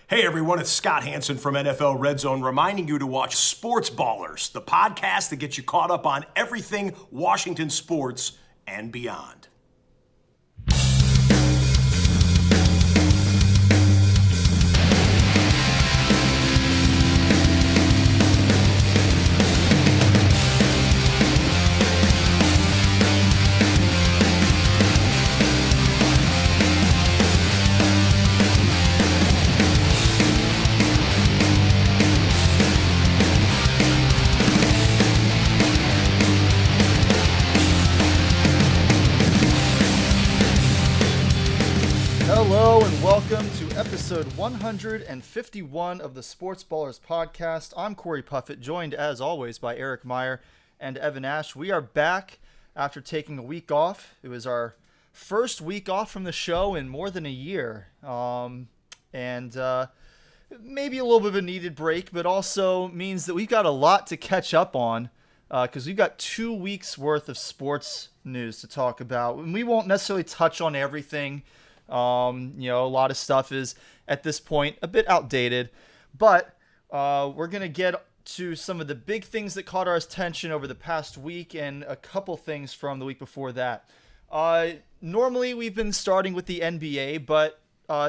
Hey everyone, it's Scott Hansen from NFL Red Zone reminding you to watch Sports Ballers, the podcast that gets you caught up on everything Washington sports and beyond. Hello and welcome to episode 151 of the Sports Ballers podcast. I'm Corey Puffett, joined as always by Eric Meyer and Evan Ash. We are back after taking a week off. It was our first week off from the show in more than a year. Maybe a little bit of a needed break, but also means that we've got a lot to catch up on because we've got 2 weeks worth of sports news to talk about. And we won't necessarily touch on everything. A lot of stuff is at this point a bit outdated, but we're going to get to some of the big things that caught our attention over the past week and a couple things from the week before that. Normally we've been starting with the NBA, but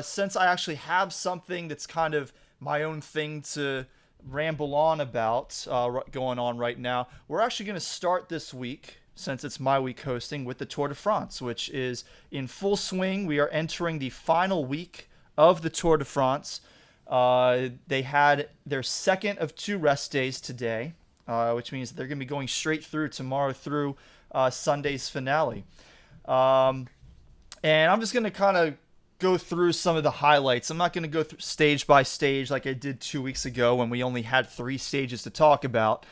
since I actually have something that's kind of my own thing to ramble on about going on right now, we're actually going to start this week, since it's my week hosting, with the Tour de France, which is in full swing. We are entering the final week of the Tour de France. They had their second of 2 rest days today, which means they're going to be going straight through tomorrow through Sunday's finale. And I'm just going to kind of go through some of the highlights. I'm not going to go through stage by stage like I did 2 weeks ago when we only had 3 stages to talk about.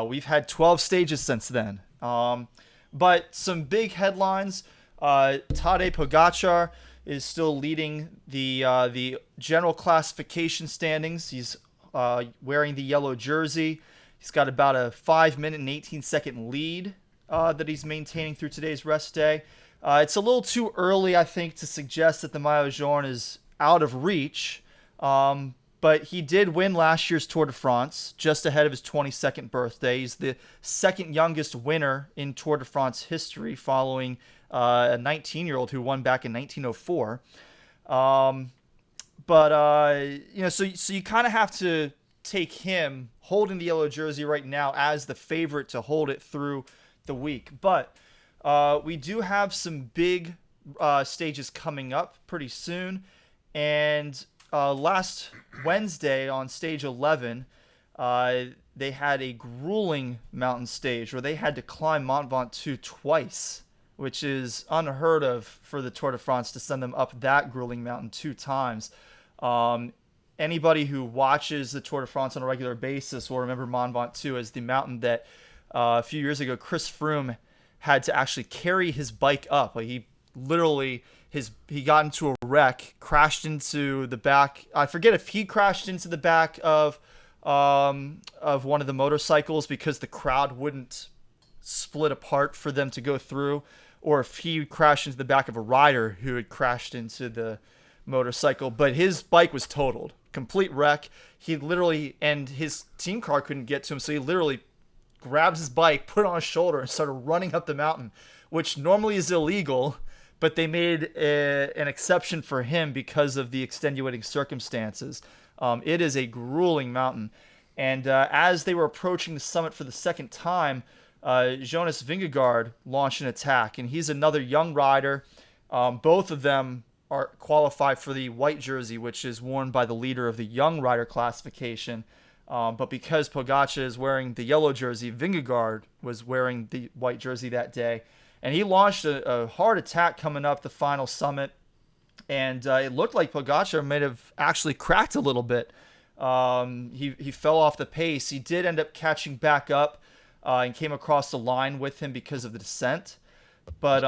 We've had 12 stages since then. But some big headlines. Tadej Pogačar is still leading the general classification standings. He's wearing the yellow jersey. He's got about a 5-minute and 18-second lead that he's maintaining through today's rest day. It's a little too early, I think, to suggest that the Maillot Jaune is out of reach. But he did win last year's Tour de France, just ahead of his 22nd birthday. He's the second youngest winner in Tour de France history, following a 19-year-old who won back in 1904. So you kind of have to take him holding the yellow jersey right now as the favorite to hold it through the week. But we do have some big stages coming up pretty soon, and last Wednesday on stage 11, they had a grueling mountain stage where they had to climb Mont Ventoux twice, which is unheard of for the Tour de France to send them up that grueling mountain 2 times. Anybody who watches the Tour de France on a regular basis will remember Mont Ventoux as the mountain that a few years ago Chris Froome had to actually carry his bike up. Like he literally... He got into a wreck, crashed into the back. I forget if he crashed into the back of one of the motorcycles because the crowd wouldn't split apart for them to go through, or if he crashed into the back of a rider who had crashed into the motorcycle. But his bike was totaled, complete wreck. He literally, and his team car couldn't get to him, so he literally grabbed his bike, put it on his shoulder, and started running up the mountain, which normally is illegal. But they made an exception for him because of the extenuating circumstances. It is a grueling mountain. And as they were approaching the summit for the second time, Jonas Vingegaard launched an attack. And he's another young rider. Both of them are qualified for the white jersey, which is worn by the leader of the young rider classification. But because Pogačar is wearing the yellow jersey, Vingegaard was wearing the white jersey that day. And he launched a hard attack coming up the final summit. And it looked like Pogačar may have actually cracked a little bit. He fell off the pace. He did end up catching back up and came across the line with him because of the descent. But,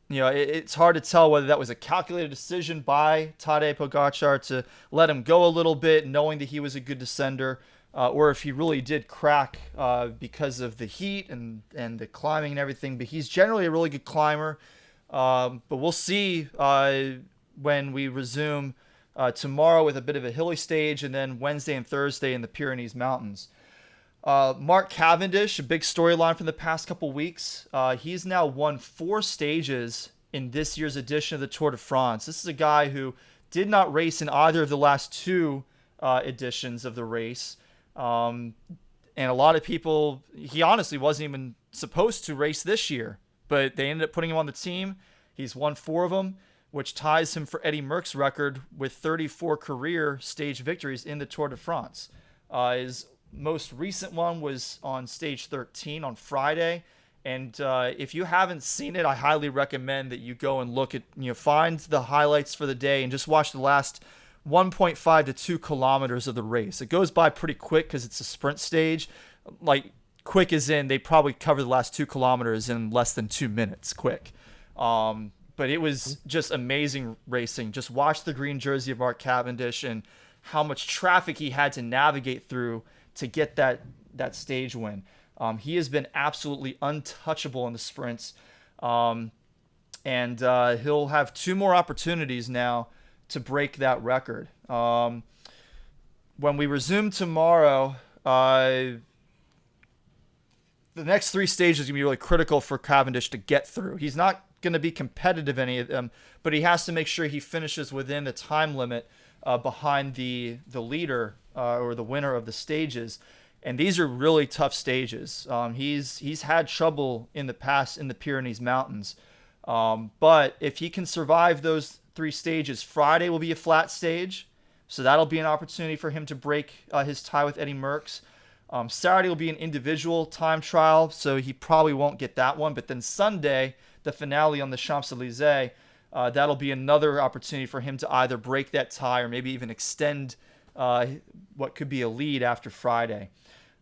it's hard to tell whether that was a calculated decision by Tadej Pogačar to let him go a little bit, knowing that he was a good descender, or if he really did crack because of the heat and the climbing and everything. But he's generally a really good climber. But we'll see when we resume tomorrow with a bit of a hilly stage, and then Wednesday and Thursday in the Pyrenees Mountains. Mark Cavendish, a big storyline from the past couple weeks. He's now won 4 stages in this year's edition of the Tour de France. This is a guy who did not race in either of the last 2 editions of the race. And a lot of people, he honestly wasn't even supposed to race this year, but they ended up putting him on the team. He's won 4 of them, which ties him for Eddie Merckx record with 34 career stage victories in the Tour de France. His most recent one was on stage 13 on Friday. And if you haven't seen it, I highly recommend that you go and look at, find the highlights for the day and just watch the last 1.5 to 2 kilometers of the race. It goes by pretty quick because it's a sprint stage. Like, quick as in they probably cover the last 2 kilometers in less than 2 minutes quick. But it was just amazing racing. Just watch the green jersey of Mark Cavendish and how much traffic he had to navigate through to get that stage win. He has been absolutely untouchable in the sprints. And he'll have 2 more opportunities now to break that record. When we resume tomorrow, the next 3 stages are going to be really critical for Cavendish to get through. He's not going to be competitive in any of them, but he has to make sure he finishes within the time limit behind the leader or the winner of the stages. And these are really tough stages. He's had trouble in the past in the Pyrenees Mountains. But if he can survive those 3 stages, Friday will be a flat stage. So that'll be an opportunity for him to break his tie with Eddie Merckx. Saturday will be an individual time trial, so he probably won't get that one. But then Sunday, the finale on the Champs-Élysées, that'll be another opportunity for him to either break that tie or maybe even extend what could be a lead after Friday.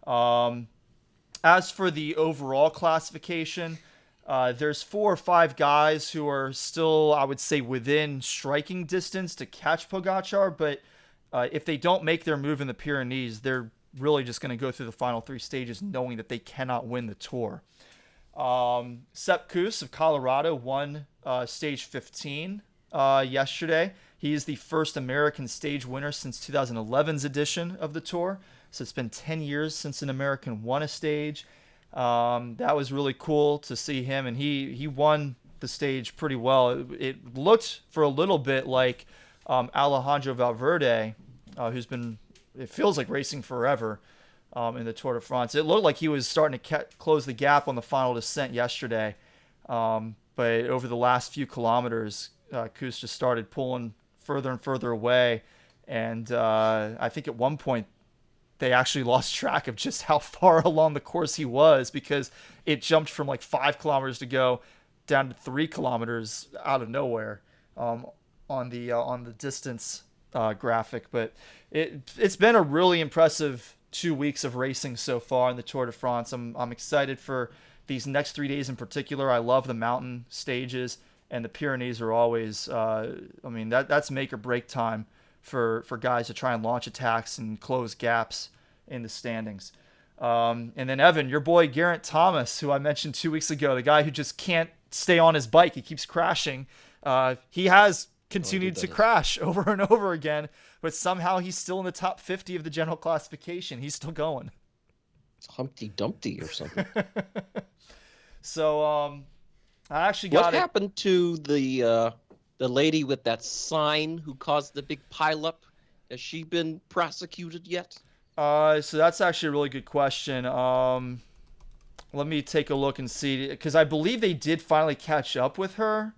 As for the overall classification, there's 4 or 5 guys who are still, I would say, within striking distance to catch Pogačar, but if they don't make their move in the Pyrenees, they're really just going to go through the final 3 stages knowing that they cannot win the Tour. Sepp Kuss of Colorado won stage 15 yesterday. He is the first American stage winner since 2011's edition of the Tour. So it's been 10 years since an American won a stage. That was really cool to see him, and he won the stage pretty well. It looked for a little bit like Alejandro Valverde, who's been, it feels like, racing forever in the Tour de France. It looked like he was starting to close the gap on the final descent yesterday. But over the last few kilometers, Kuss just started pulling further and further away. And I think at one point they actually lost track of just how far along the course he was, because it jumped from like 5 kilometers to go down to 3 kilometers out of nowhere on the distance graphic. But it's been a really impressive 2 weeks of racing so far in the Tour de France. I'm excited for these next 3 days in particular. I love the mountain stages, and the Pyrenees are always, that's make or break time for guys to try and launch attacks and close gaps in the standings. And then Evan, your boy Geraint Thomas, who I mentioned 2 weeks ago, the guy who just can't stay on his bike. He keeps crashing. He has continued to crash over and over again, but somehow he's still in the top 50 of the general classification. He's still going. Humpty Dumpty or something. So I actually got What happened to the lady with that sign who caused the big pileup? Has she been prosecuted yet? So that's actually a really good question. Let me take a look and see, because I believe they did finally catch up with her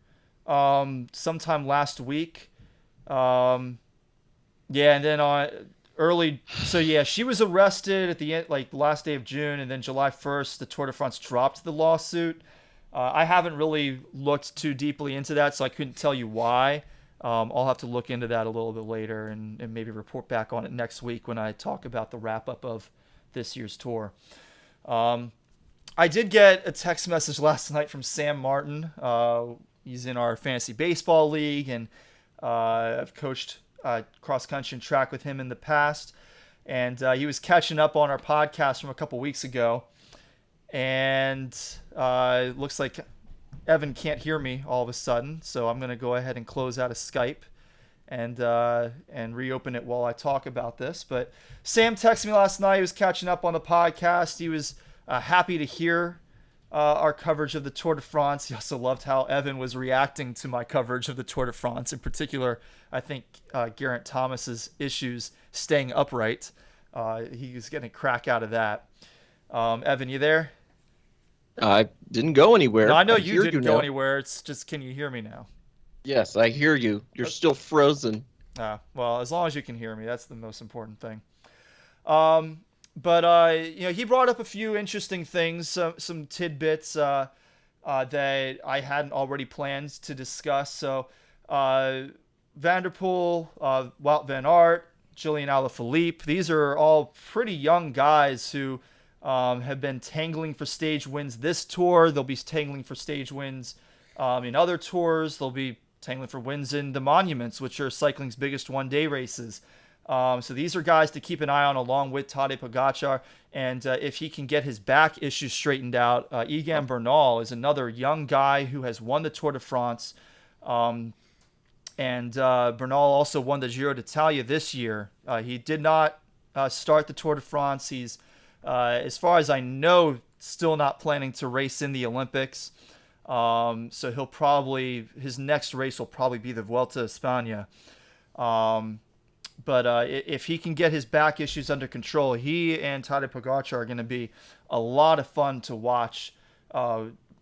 sometime last week. And then she was arrested at the end, like the last day of June, and then July 1st, the Tour de France dropped the lawsuit. I haven't really looked too deeply into that, so I couldn't tell you why. I'll have to look into that a little bit later and maybe report back on it next week when I talk about the wrap-up of this year's tour. I did get a text message last night from Sam Martin. He's in our fantasy baseball league, and I've coached cross-country and track with him in the past. And he was catching up on our podcast from a couple weeks ago. And it looks like Evan can't hear me all of a sudden, so I'm going to go ahead and close out of Skype and reopen it while I talk about this. But Sam texted me last night. He was catching up on the podcast. He was happy to hear our coverage of the Tour de France. He also loved how Evan was reacting to my coverage of the Tour de France. In particular, I think Geraint Thomas's issues staying upright. He was getting a crack out of that. Evan, you there? I didn't go anywhere. No, I know you didn't go anywhere. It's just, can you hear me now? Yes, I hear you. You're still frozen. Well, as long as you can hear me, that's the most important thing. But he brought up a few interesting things, some tidbits that I hadn't already planned to discuss. So, Van der Poel, Wout van Aert, Julian Alaphilippe, these are all pretty young guys who have been tangling for stage wins this tour. They'll be tangling for stage wins in other tours. They'll be tangling for wins in the monuments, which are cycling's biggest one-day races. So these are guys to keep an eye on, along with Tadej Pogačar. And if he can get his back issues straightened out, Egan Bernal is another young guy who has won the Tour de France. And Bernal also won the Giro d'Italia this year. He did not start the Tour de France. He's, as far as I know, still not planning to race in the Olympics. So he'll probably, his next race will probably be the Vuelta a España. But if he can get his back issues under control, he and Tadej Pogačar are going to be a lot of fun to watch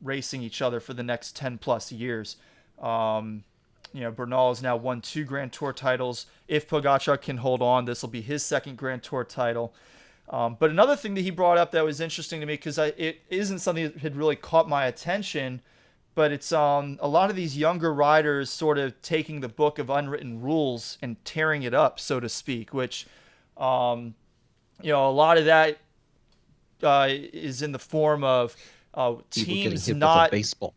racing each other for the next 10 plus years. Bernal has now won 2 Grand Tour titles. If Pogačar can hold on, this will be his second Grand Tour title. But another thing that he brought up that was interesting to me, because it isn't something that had really caught my attention, but it's a lot of these younger riders sort of taking the book of unwritten rules and tearing it up, so to speak, which, a lot of that is in the form of teams not baseball.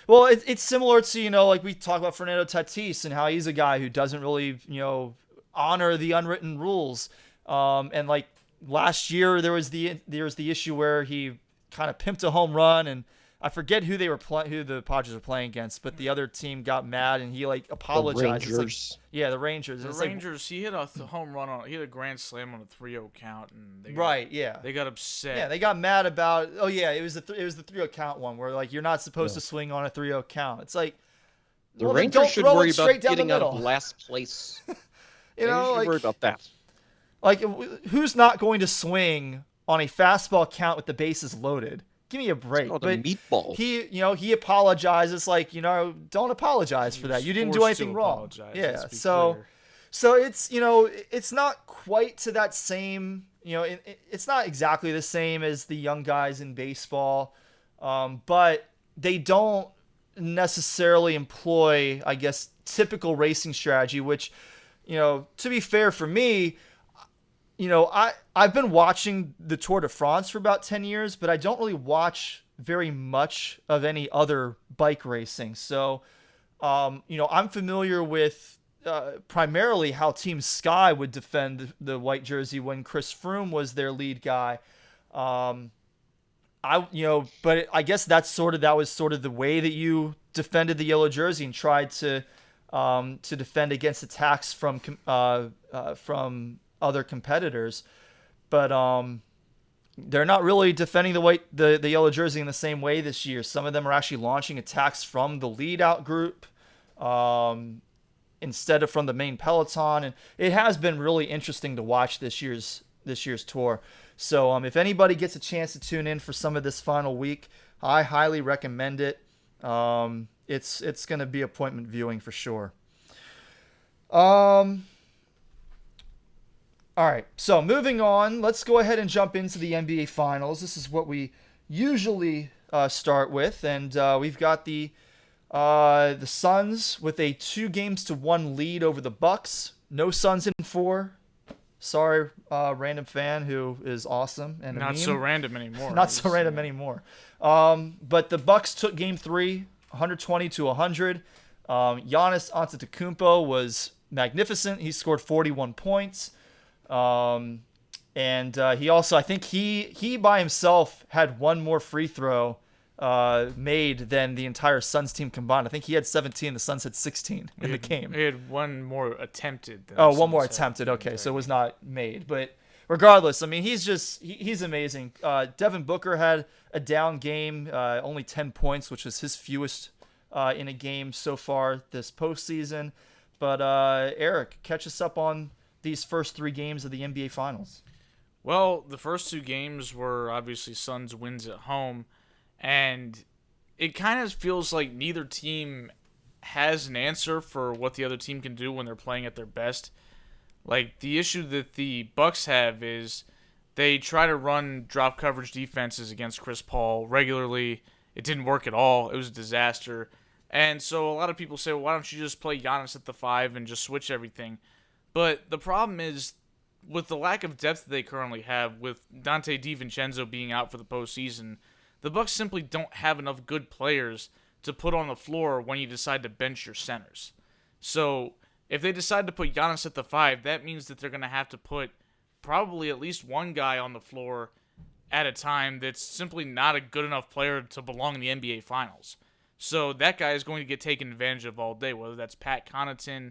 Well, it's similar to, like we talk about Fernando Tatis and how he's a guy who doesn't really, honor the unwritten rules. And like last year, there was the issue where he kind of pimped a home run, and I forget who who the Padres were playing against, but the other team got mad and he apologized. The Rangers. The Rangers. The Rangers. He hit a home run he hit a grand slam on a 3-0 count, and they got upset. Yeah, they got mad about. Oh yeah, it was the 3-0 count one where you're not supposed to swing on a 3-0 count. It's like the Rangers should worry about getting out of last place. They should worry about that. Who's not going to swing on a fastball count with the bases loaded? Give me a break. It's called a meatball. He apologizes. Don't apologize for that. You didn't do anything wrong. Yeah. So it's, it's not quite to that same, it's not exactly the same as the young guys in baseball. But they don't necessarily employ, I guess, typical racing strategy, which, to be fair for me, I've been watching the Tour de France for about 10 years, but I don't really watch very much of any other bike racing. So, I'm familiar with primarily how Team Sky would defend the white jersey when Chris Froome was their lead guy. But I guess that was sort of the way that you defended the yellow jersey and tried to defend against attacks from other competitors, but they're not really defending the yellow jersey in the same way this year. Some of them are actually launching attacks from the lead out group instead of from the main peloton, and it has been really interesting to watch this year's tour. So if anybody gets a chance to tune in for some of this final week, I highly recommend it. It's going to be appointment viewing for sure. All right, so moving on, let's go ahead and jump into the NBA Finals. This is what we usually start with, and we've got the Suns with a 2-1 lead over the Bucks. No Suns in 4. Sorry, random fan who is awesome and not so random anymore. Not so random anymore. But the Bucks took Game 3, 120-100. Giannis Antetokounmpo was magnificent. He scored 41 points. And he also, I think he by himself had one more free throw made than the entire Suns team combined. I think he had 17. The Suns had 16 in the game. He had one more attempted. One more attempted. Okay, so it was not made. But regardless, I mean, he's amazing. Devin Booker had a down game, only 10 points, which was his fewest in a game so far this postseason. But Eric, catch us up on these first 3 games of the NBA Finals. Well, the first 2 games were obviously Suns wins at home, and it kind of feels like neither team has an answer for what the other team can do when they're playing at their best. Like, the issue that the Bucks have is they try to run drop coverage defenses against Chris Paul regularly. It didn't work at all. It was a disaster. And so a lot of people say, well, why don't you just play Giannis at the 5 and just switch everything? But the problem is, with the lack of depth that they currently have, with Dante DiVincenzo being out for the postseason, the Bucks simply don't have enough good players to put on the floor when you decide to bench your centers. So if they decide to put Giannis at the 5, that means that they're going to have to put probably at least one guy on the floor at a time that's simply not a good enough player to belong in the NBA Finals. So that guy is going to get taken advantage of all day, whether that's Pat Connaughton,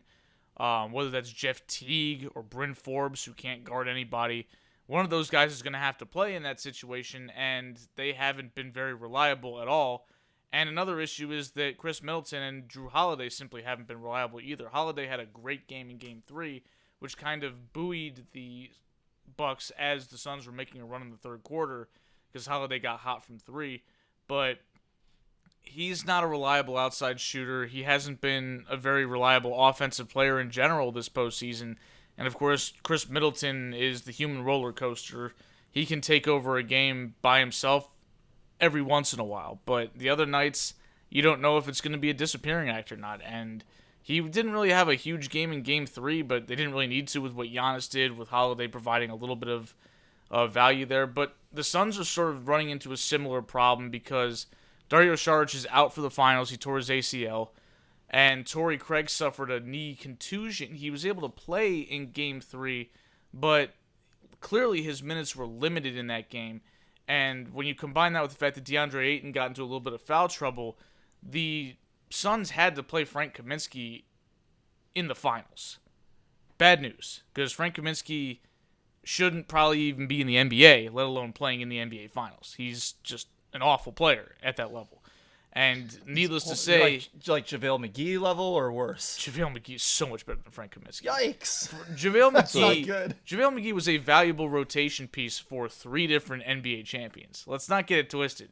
whether that's Jeff Teague or Bryn Forbes, who can't guard anybody. One of those guys is going to have to play in that situation, and they haven't been very reliable at all. And another issue is that Chris Middleton and Drew Holiday simply haven't been reliable either. Holiday had a great game in Game 3, which kind of buoyed the Bucks as the Suns were making a run in the third quarter, because Holiday got hot from 3. But he's not a reliable outside shooter. He hasn't been a very reliable offensive player in general this postseason. And, of course, Chris Middleton is the human roller coaster. He can take over a game by himself every once in a while. But the other nights, you don't know if it's going to be a disappearing act or not. And he didn't really have a huge game in Game 3, but they didn't really need to with what Giannis did, with Holiday providing a little bit of value there. But the Suns are sort of running into a similar problem because Dario Saric is out for the finals. He tore his ACL. And Torrey Craig suffered a knee contusion. He was able to play in Game 3, but clearly his minutes were limited in that game. And when you combine that with the fact that DeAndre Ayton got into a little bit of foul trouble, the Suns had to play Frank Kaminsky in the finals. Bad news, because Frank Kaminsky shouldn't probably even be in the NBA, let alone playing in the NBA Finals. He's just an awful player at that level. And needless to say... Like JaVale McGee level or worse? JaVale McGee is so much better than Frank Kaminsky. Yikes. JaVale That's not good. JaVale McGee was a valuable rotation piece for 3 different NBA champions. Let's not get it twisted.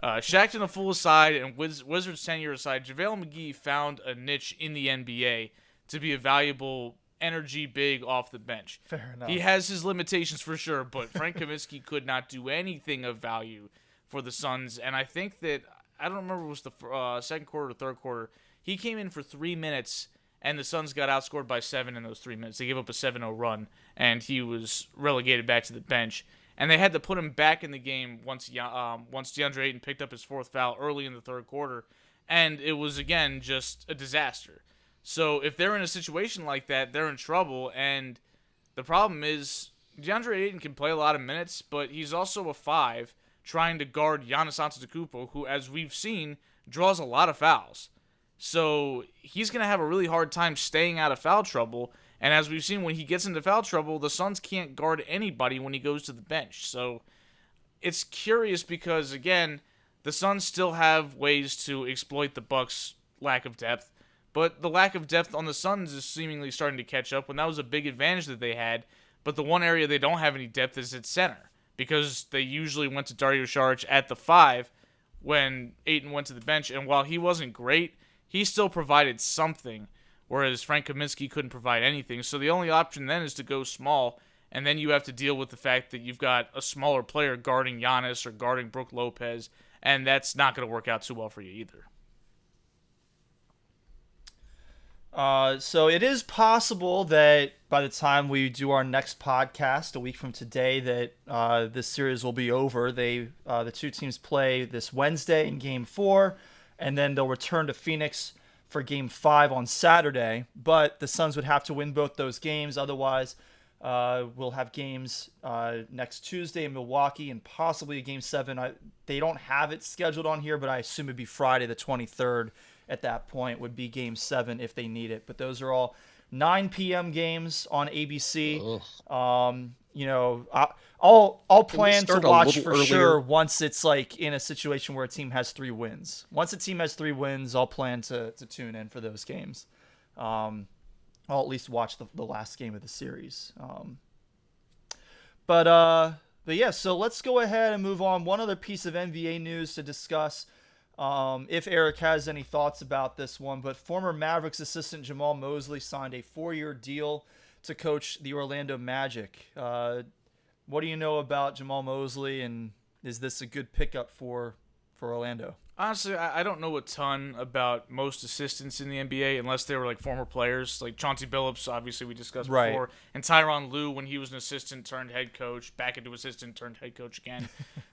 Shaqtin' a Fool aside and Wizards tenure aside, JaVale McGee found a niche in the NBA to be a valuable energy big off the bench. Fair enough. He has his limitations for sure, but Frank Kaminsky could not do anything of value for the Suns. And I think that... I don't remember if it was the second quarter or third quarter. He came in for 3 minutes, and the Suns got outscored by 7 in those 3 minutes. They gave up a 7-0 run, and he was relegated back to the bench. And they had to put him back in the game once DeAndre Ayton picked up his 4th foul early in the third quarter. And it was, again, just a disaster. So if they're in a situation like that, they're in trouble. And the problem is DeAndre Ayton can play a lot of minutes, but he's also a 5. Trying to guard Giannis Antetokounmpo, who, as we've seen, draws a lot of fouls. So he's going to have a really hard time staying out of foul trouble. And as we've seen, when he gets into foul trouble, the Suns can't guard anybody when he goes to the bench. So it's curious because, again, the Suns still have ways to exploit the Bucks' lack of depth. But the lack of depth on the Suns is seemingly starting to catch up when that was a big advantage that they had. But the one area they don't have any depth is at center, because they usually went to Dario Saric at the 5 when Ayton went to the bench. And while he wasn't great, he still provided something, whereas Frank Kaminsky couldn't provide anything. So the only option then is to go small, and then you have to deal with the fact that you've got a smaller player guarding Giannis or guarding Brook Lopez, and that's not going to work out too well for you either. So it is possible that by the time we do our next podcast a week from today that this series will be over. The 2 teams play this Wednesday in Game 4, and then they'll return to Phoenix for Game 5 on Saturday. But the Suns would have to win both those games. Otherwise, We'll have games next Tuesday in Milwaukee and possibly a Game 7. They don't have it scheduled on here, but I assume it'd be Friday the 23rd at that point would be Game 7 if they need it. But those are all 9 p.m. games on ABC. I'll plan to watch for sure once it's like in a situation where a team has 3 wins. Once a team has 3 wins, I'll plan to tune in for those games. I'll at least watch the last game of the series. But yeah, so let's go ahead and move on. One other piece of NBA news to discuss, if Eric has any thoughts about this one, but former Mavericks assistant Jamal Mosley signed a 4-year deal to coach the Orlando Magic. What do you know about Jamal Mosley, and is this a good pickup for Orlando? Honestly, I don't know a ton about most assistants in the NBA unless they were like former players, like Chauncey Billups, obviously we discussed before, and Tyronn Lue when he was an assistant turned head coach, back into assistant turned head coach again.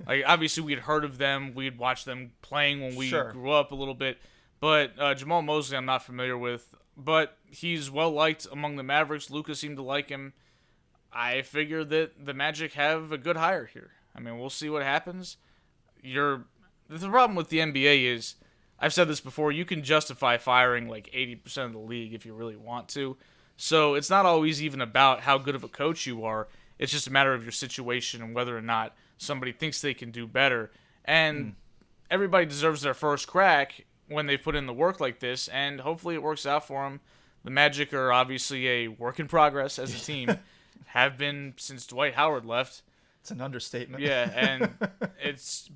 Like obviously we'd heard of them, we'd watched them playing when we grew up a little bit, but Jamal Mosley I'm not familiar with, but he's well liked among the Mavericks. Luka seemed to like him. I figure that the Magic have a good hire here. I mean, we'll see what happens. The problem with the NBA is, I've said this before, you can justify firing like 80% of the league if you really want to. So it's not always even about how good of a coach you are. It's just a matter of your situation and whether or not somebody thinks they can do better. And everybody deserves their first crack when they put in the work like this, and hopefully it works out for them. The Magic are obviously a work in progress as a team, have been since Dwight Howard left. It's an understatement. Yeah, and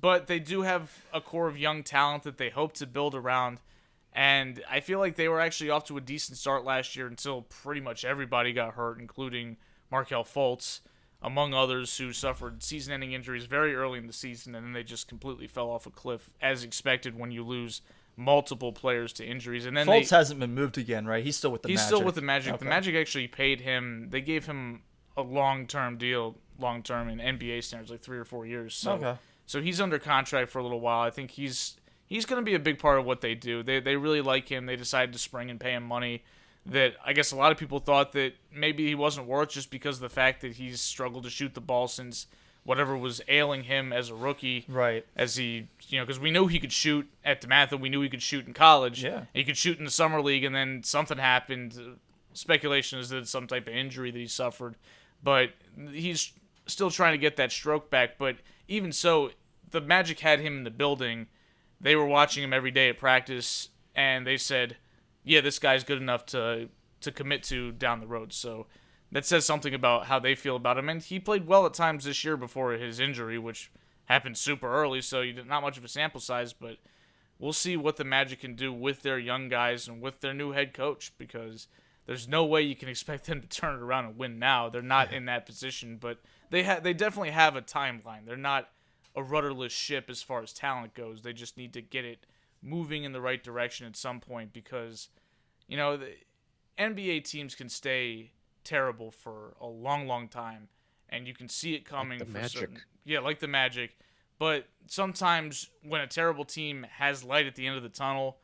but they do have a core of young talent that they hope to build around, and I feel like they were actually off to a decent start last year until pretty much everybody got hurt, including Markelle Fultz, among others who suffered season-ending injuries very early in the season, and then they just completely fell off a cliff, as expected when you lose multiple players to injuries. And then Fultz hasn't been moved again, right? He's still with the Magic. He's still with the Magic. Okay. The Magic actually paid him. They gave him a long-term deal, long-term in NBA standards, like 3 or 4 years. So, so he's under contract for a little while. I think he's going to be a big part of what they do. They really like him. They decided to spring and pay him money that I guess a lot of people thought that maybe he wasn't worth just because of the fact that he's struggled to shoot the ball since whatever was ailing him as a rookie. Right. As he, because we knew he could shoot at DeMatha. We knew he could shoot in college. Yeah. He could shoot in the summer league, and then something happened. Speculation is that it's some type of injury that he suffered. But he's still trying to get that stroke back. But even so, the Magic had him in the building. They were watching him every day at practice, and they said, yeah, this guy's good enough to commit to down the road. So that says something about how they feel about him. And he played well at times this year before his injury, which happened super early, so not much of a sample size. But we'll see what the Magic can do with their young guys and with their new head coach, because there's no way you can expect them to turn it around and win now. They're not in that position, but they definitely have a timeline. They're not a rudderless ship as far as talent goes. They just need to get it moving in the right direction at some point, because, the NBA teams can stay terrible for a long, long time, and you can see it coming. Like the for Magic. certain. Yeah, like the Magic. But sometimes when a terrible team has light at the end of the tunnel,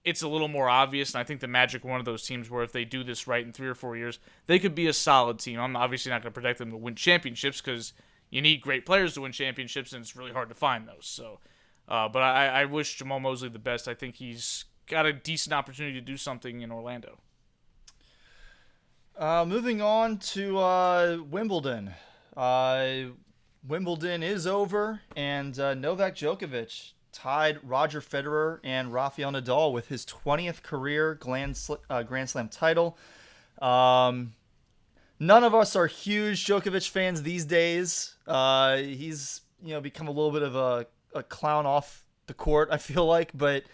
it's a little more obvious, and I think the Magic are one of those teams where if they do this right in 3 or 4 years, they could be a solid team. I'm obviously not going to predict them to win championships, because you need great players to win championships, and it's really hard to find those. So, but I wish Jamal Mosley the best. I think he's got a decent opportunity to do something in Orlando. Moving on to Wimbledon. Wimbledon is over, and Novak Djokovic tied Roger Federer and Rafael Nadal with his 20th career Grand Slam title. None of us are huge Djokovic fans these days. He's become a little bit of a clown off the court, I feel like, but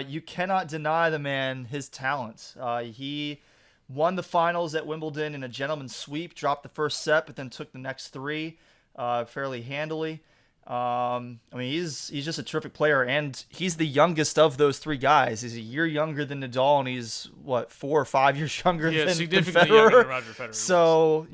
you cannot deny the man his talent. He won the finals at Wimbledon in a gentleman's sweep, dropped the first set, but then took the next 3 fairly handily. He's just a terrific player, and he's the youngest of those 3 guys. He's a year younger than Nadal, and he's 4 or 5 years younger than significantly Federer. younger than Roger Federer. So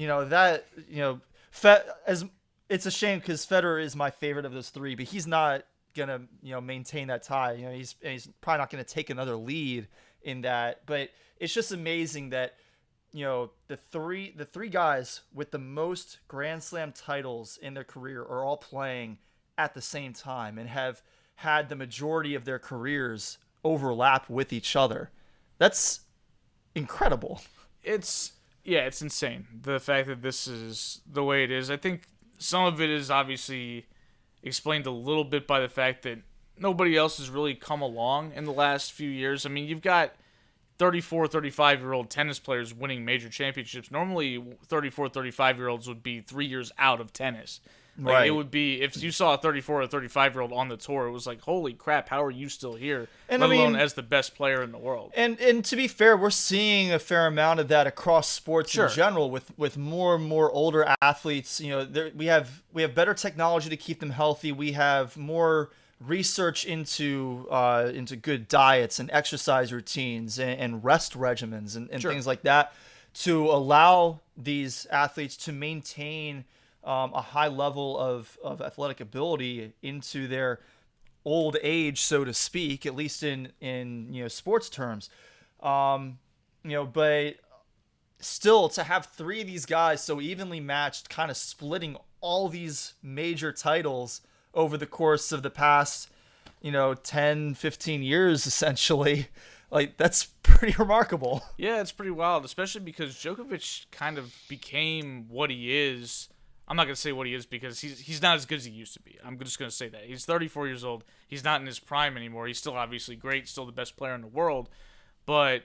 it's a shame, because Federer is my favorite of those 3, but he's not gonna maintain that tie. He's probably not gonna take another lead in that. But it's just amazing that the three guys with the most Grand Slam titles in their career are all playing at the same time and have had the majority of their careers overlap with each other. That's incredible. It's insane. The fact that this is the way it is. I think some of it is obviously explained a little bit by the fact that nobody else has really come along in the last few years. I mean, you've got 34, 35-year-old tennis players winning major championships. Normally, 34, 35-year-olds would be 3 years out of tennis. Like, It would be, if you saw a 34 or 35-year-old on the tour, it was like, holy crap, how are you still here? And let alone as the best player in the world. And to be fair, we're seeing a fair amount of that across sports in general with more and more older athletes. We have better technology to keep them healthy. We have more research into good diets and exercise routines and rest regimens and things like that to allow these athletes to maintain a high level of athletic ability into their old age, so to speak, at least in sports terms. But still, to have three of these guys so evenly matched, kind of splitting all these major titles over the course of the past 10, 15 years, essentially, like, that's pretty remarkable. Yeah, it's pretty wild, especially because Djokovic kind of became what he is. I'm not going to say what he is because he's not as good as he used to be. I'm just going to say that. He's 34 years old. He's not in his prime anymore. He's still obviously great, still the best player in the world. But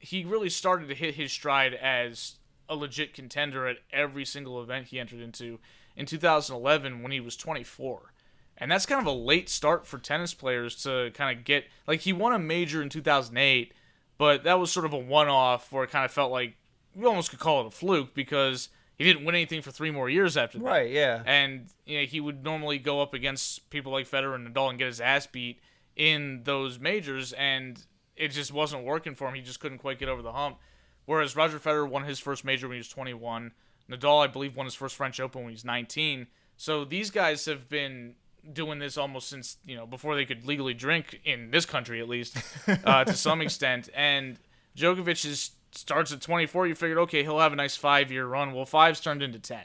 he really started to hit his stride as a legit contender at every single event he entered into in 2011 when he was 24. And that's kind of a late start for tennis players to kind of get... Like, he won a major in 2008, but that was sort of a one-off where it kind of felt like... You almost could call it a fluke because... He didn't win anything for 3 more years after that. Right, yeah. And he would normally go up against people like Federer and Nadal and get his ass beat in those majors, and it just wasn't working for him. He just couldn't quite get over the hump. Whereas Roger Federer won his first major when he was 21. Nadal, I believe, won his first French Open when he was 19. So these guys have been doing this almost since, before they could legally drink, in this country at least, to some extent. And Djokovic starts at 24, you figured, okay, he'll have a nice 5-year run. Well, 5's turned into 10.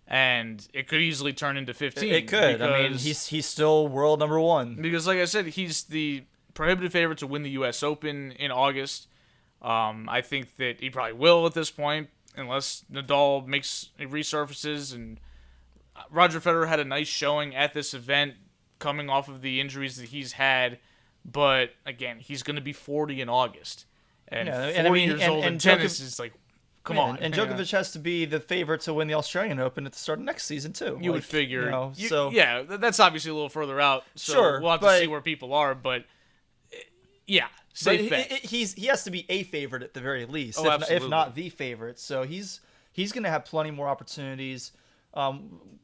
And it could easily turn into 15. It could. I mean, he's still world number one. Because, like I said, he's the prohibitive favorite to win the U.S. Open in August. I think that he probably will at this point, unless Nadal resurfaces. And Roger Federer had a nice showing at this event, coming off of the injuries that he's had. But, again, he's going to be 40 in August. And 40 years old in tennis is like, come on. And Djokovic has to be the favorite to win the Australian Open at the start of next season, too. You would figure. Yeah, that's obviously a little further out. So sure. We'll have to see where people are. But, yeah, safe bet. He has to be a favorite at the very least, if not the favorite. So he's going to have plenty more opportunities.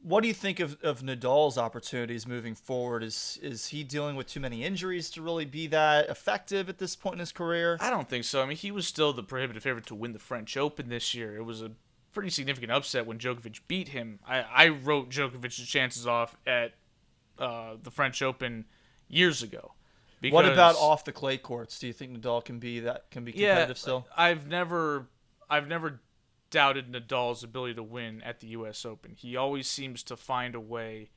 What do you think of Nadal's opportunities moving forward? Is he dealing with too many injuries to really be that effective at this point in his career? I don't think so. I mean, he was still the prohibitive favorite to win the French Open this year. It was a pretty significant upset when Djokovic beat him. I wrote Djokovic's chances off at the French Open years ago. What about off the clay courts? Do you think Nadal can be competitive still? I've never doubted Nadal's ability to win at the U.S. Open. He always seems to find a way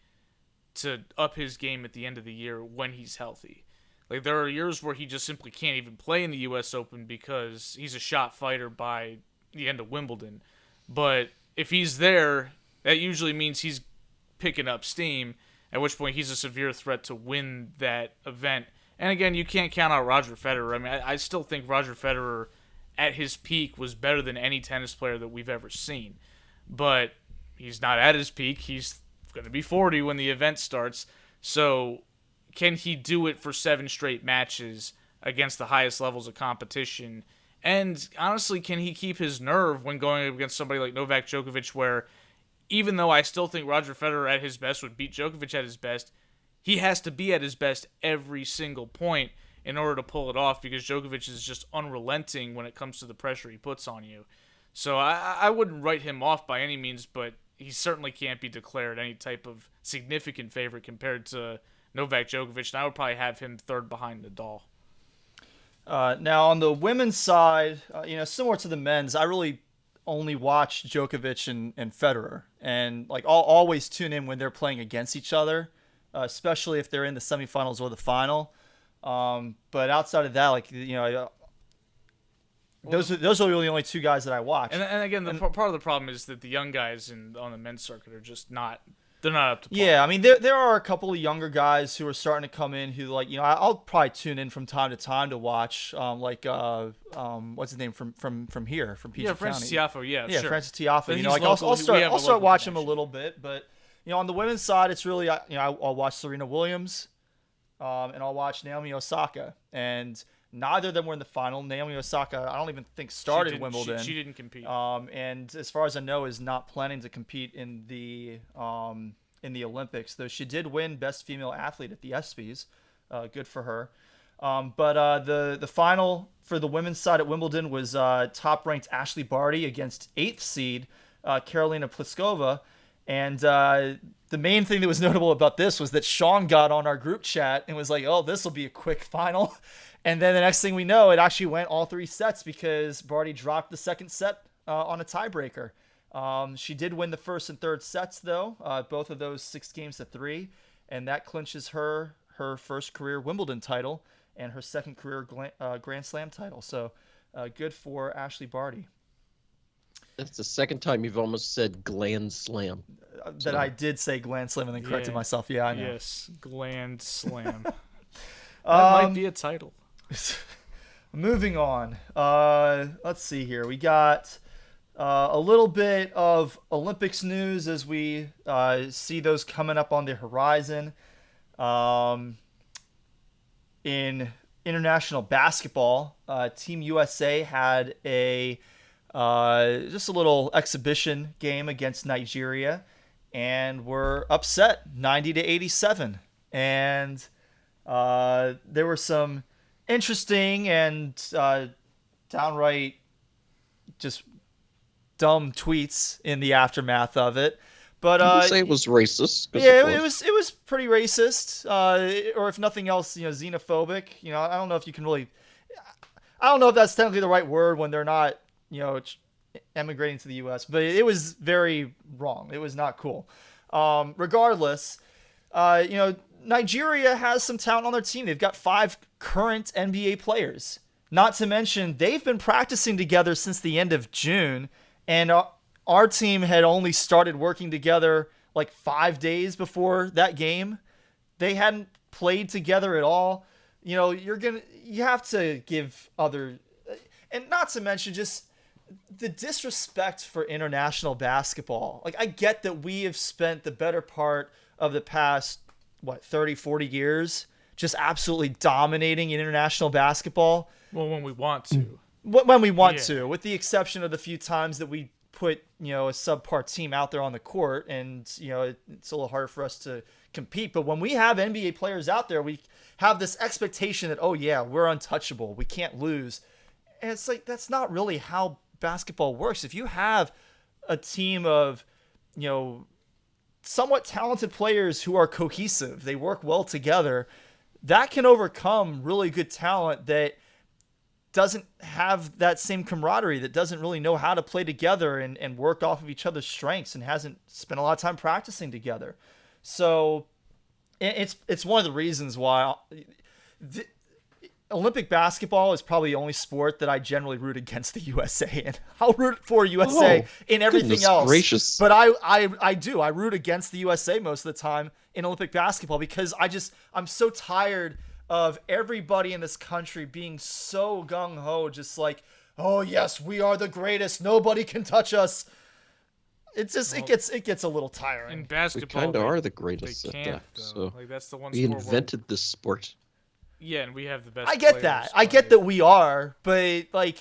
to up his game at the end of the year when he's healthy. Like, there are years where he just simply can't even play in the U.S. Open because he's a shot fighter by the end of Wimbledon. But if he's there, that usually means he's picking up steam, at which point he's a severe threat to win that event. And again, you can't count out Roger Federer. I mean, I still think Roger Federer at his peak was better than any tennis player that we've ever seen. But he's not at his peak. He's going to be 40 when the event starts. So can he do it for 7 straight matches against the highest levels of competition? And honestly, can he keep his nerve when going up against somebody like Novak Djokovic, where even though I still think Roger Federer at his best would beat Djokovic at his best, he has to be at his best every single point in order to pull it off, because Djokovic is just unrelenting when it comes to the pressure he puts on you. So I wouldn't write him off by any means, but he certainly can't be declared any type of significant favorite compared to Novak Djokovic, and I would probably have him third behind Nadal. Now, on the women's side, similar to the men's, I really only watch Djokovic and Federer, and like I'll always tune in when they're playing against each other, especially if they're in the semifinals or the final. But outside of that, like those are really the only two guys that I watch. And again, part of the problem is that the young guys on the men's circuit are just not. They're not up to par. Yeah, I mean there are a couple of younger guys who are starting to come in who like I'll probably tune in from time to time to watch what's his name from here from PG County. Francis Tiafoe. Yeah, sure. Francis Tiafoe. But I'll start watching him a little bit, but on the women's side, it's really I'll watch Serena Williams, and I'll watch Naomi Osaka, and neither of them were in the final. Naomi Osaka, I don't even think started Wimbledon. She didn't compete. And as far as I know, is not planning to compete in the Olympics. Though she did win Best Female Athlete at the ESPYs. Good for her. But the final for the women's side at Wimbledon was top-ranked Ashley Barty against 8th seed Karolina Pliskova. And the main thing that was notable about this was that Sean got on our group chat and was like, "Oh, this will be a quick final." And then the next thing we know, it actually went all 3 sets because Barty dropped the second set on a tiebreaker. She did win the first and third sets, though, both of those 6-3, and that clinches her first career Wimbledon title and her second career Grand Slam title. So good for Ashley Barty. That's the second time you've almost said Gland Slam. That I did say Grand Slam and then corrected myself. Yeah, I know. Yes, Gland Slam. That might be a title. Moving on. Let's see here. We got a little bit of Olympics news as we see those coming up on the horizon. In international basketball, Team USA had just a little exhibition game against Nigeria, and were upset 90-87. And there were some interesting and downright just dumb tweets in the aftermath of it. But you would say it was racist. Yeah, it was pretty racist, or if nothing else, xenophobic. I don't know if you can really. I don't know if that's technically the right word when they're not, emigrating to the U.S. But it was very wrong. It was not cool. Regardless, Nigeria has some talent on their team. They've got 5 current NBA players. Not to mention, they've been practicing together since the end of June, and our team had only started working together like 5 days before that game. They hadn't played together at all. You have to give other, and not to mention just the disrespect for international basketball. Like, I get that we have spent the better part of the past 30, 40 years just absolutely dominating international basketball. Well, when we want to. When we want to, with the exception of the few times that we put, a subpar team out there on the court, and, it's a little harder for us to compete. But when we have NBA players out there, we have this expectation that, oh yeah, we're untouchable. We can't lose. And it's like, that's not really how basketball works. If you have a team of, somewhat talented players who are cohesive, they work well together, that can overcome really good talent that doesn't have that same camaraderie, that doesn't really know how to play together and work off of each other's strengths and hasn't spent a lot of time practicing together. So it's one of the reasons why Olympic basketball is probably the only sport that I generally root against the USA in. I'll root for USA in everything else. Gracious. But I do. I root against the USA most of the time in Olympic basketball because I'm so tired of everybody in this country being so gung-ho, just like, oh yes, we are the greatest. Nobody can touch us. It's just it gets a little tiring. In basketball, we kind of are the greatest at that. So like, that's the one. We invented this sport. Yeah, and we have the best. I get that. I get that we are, but like,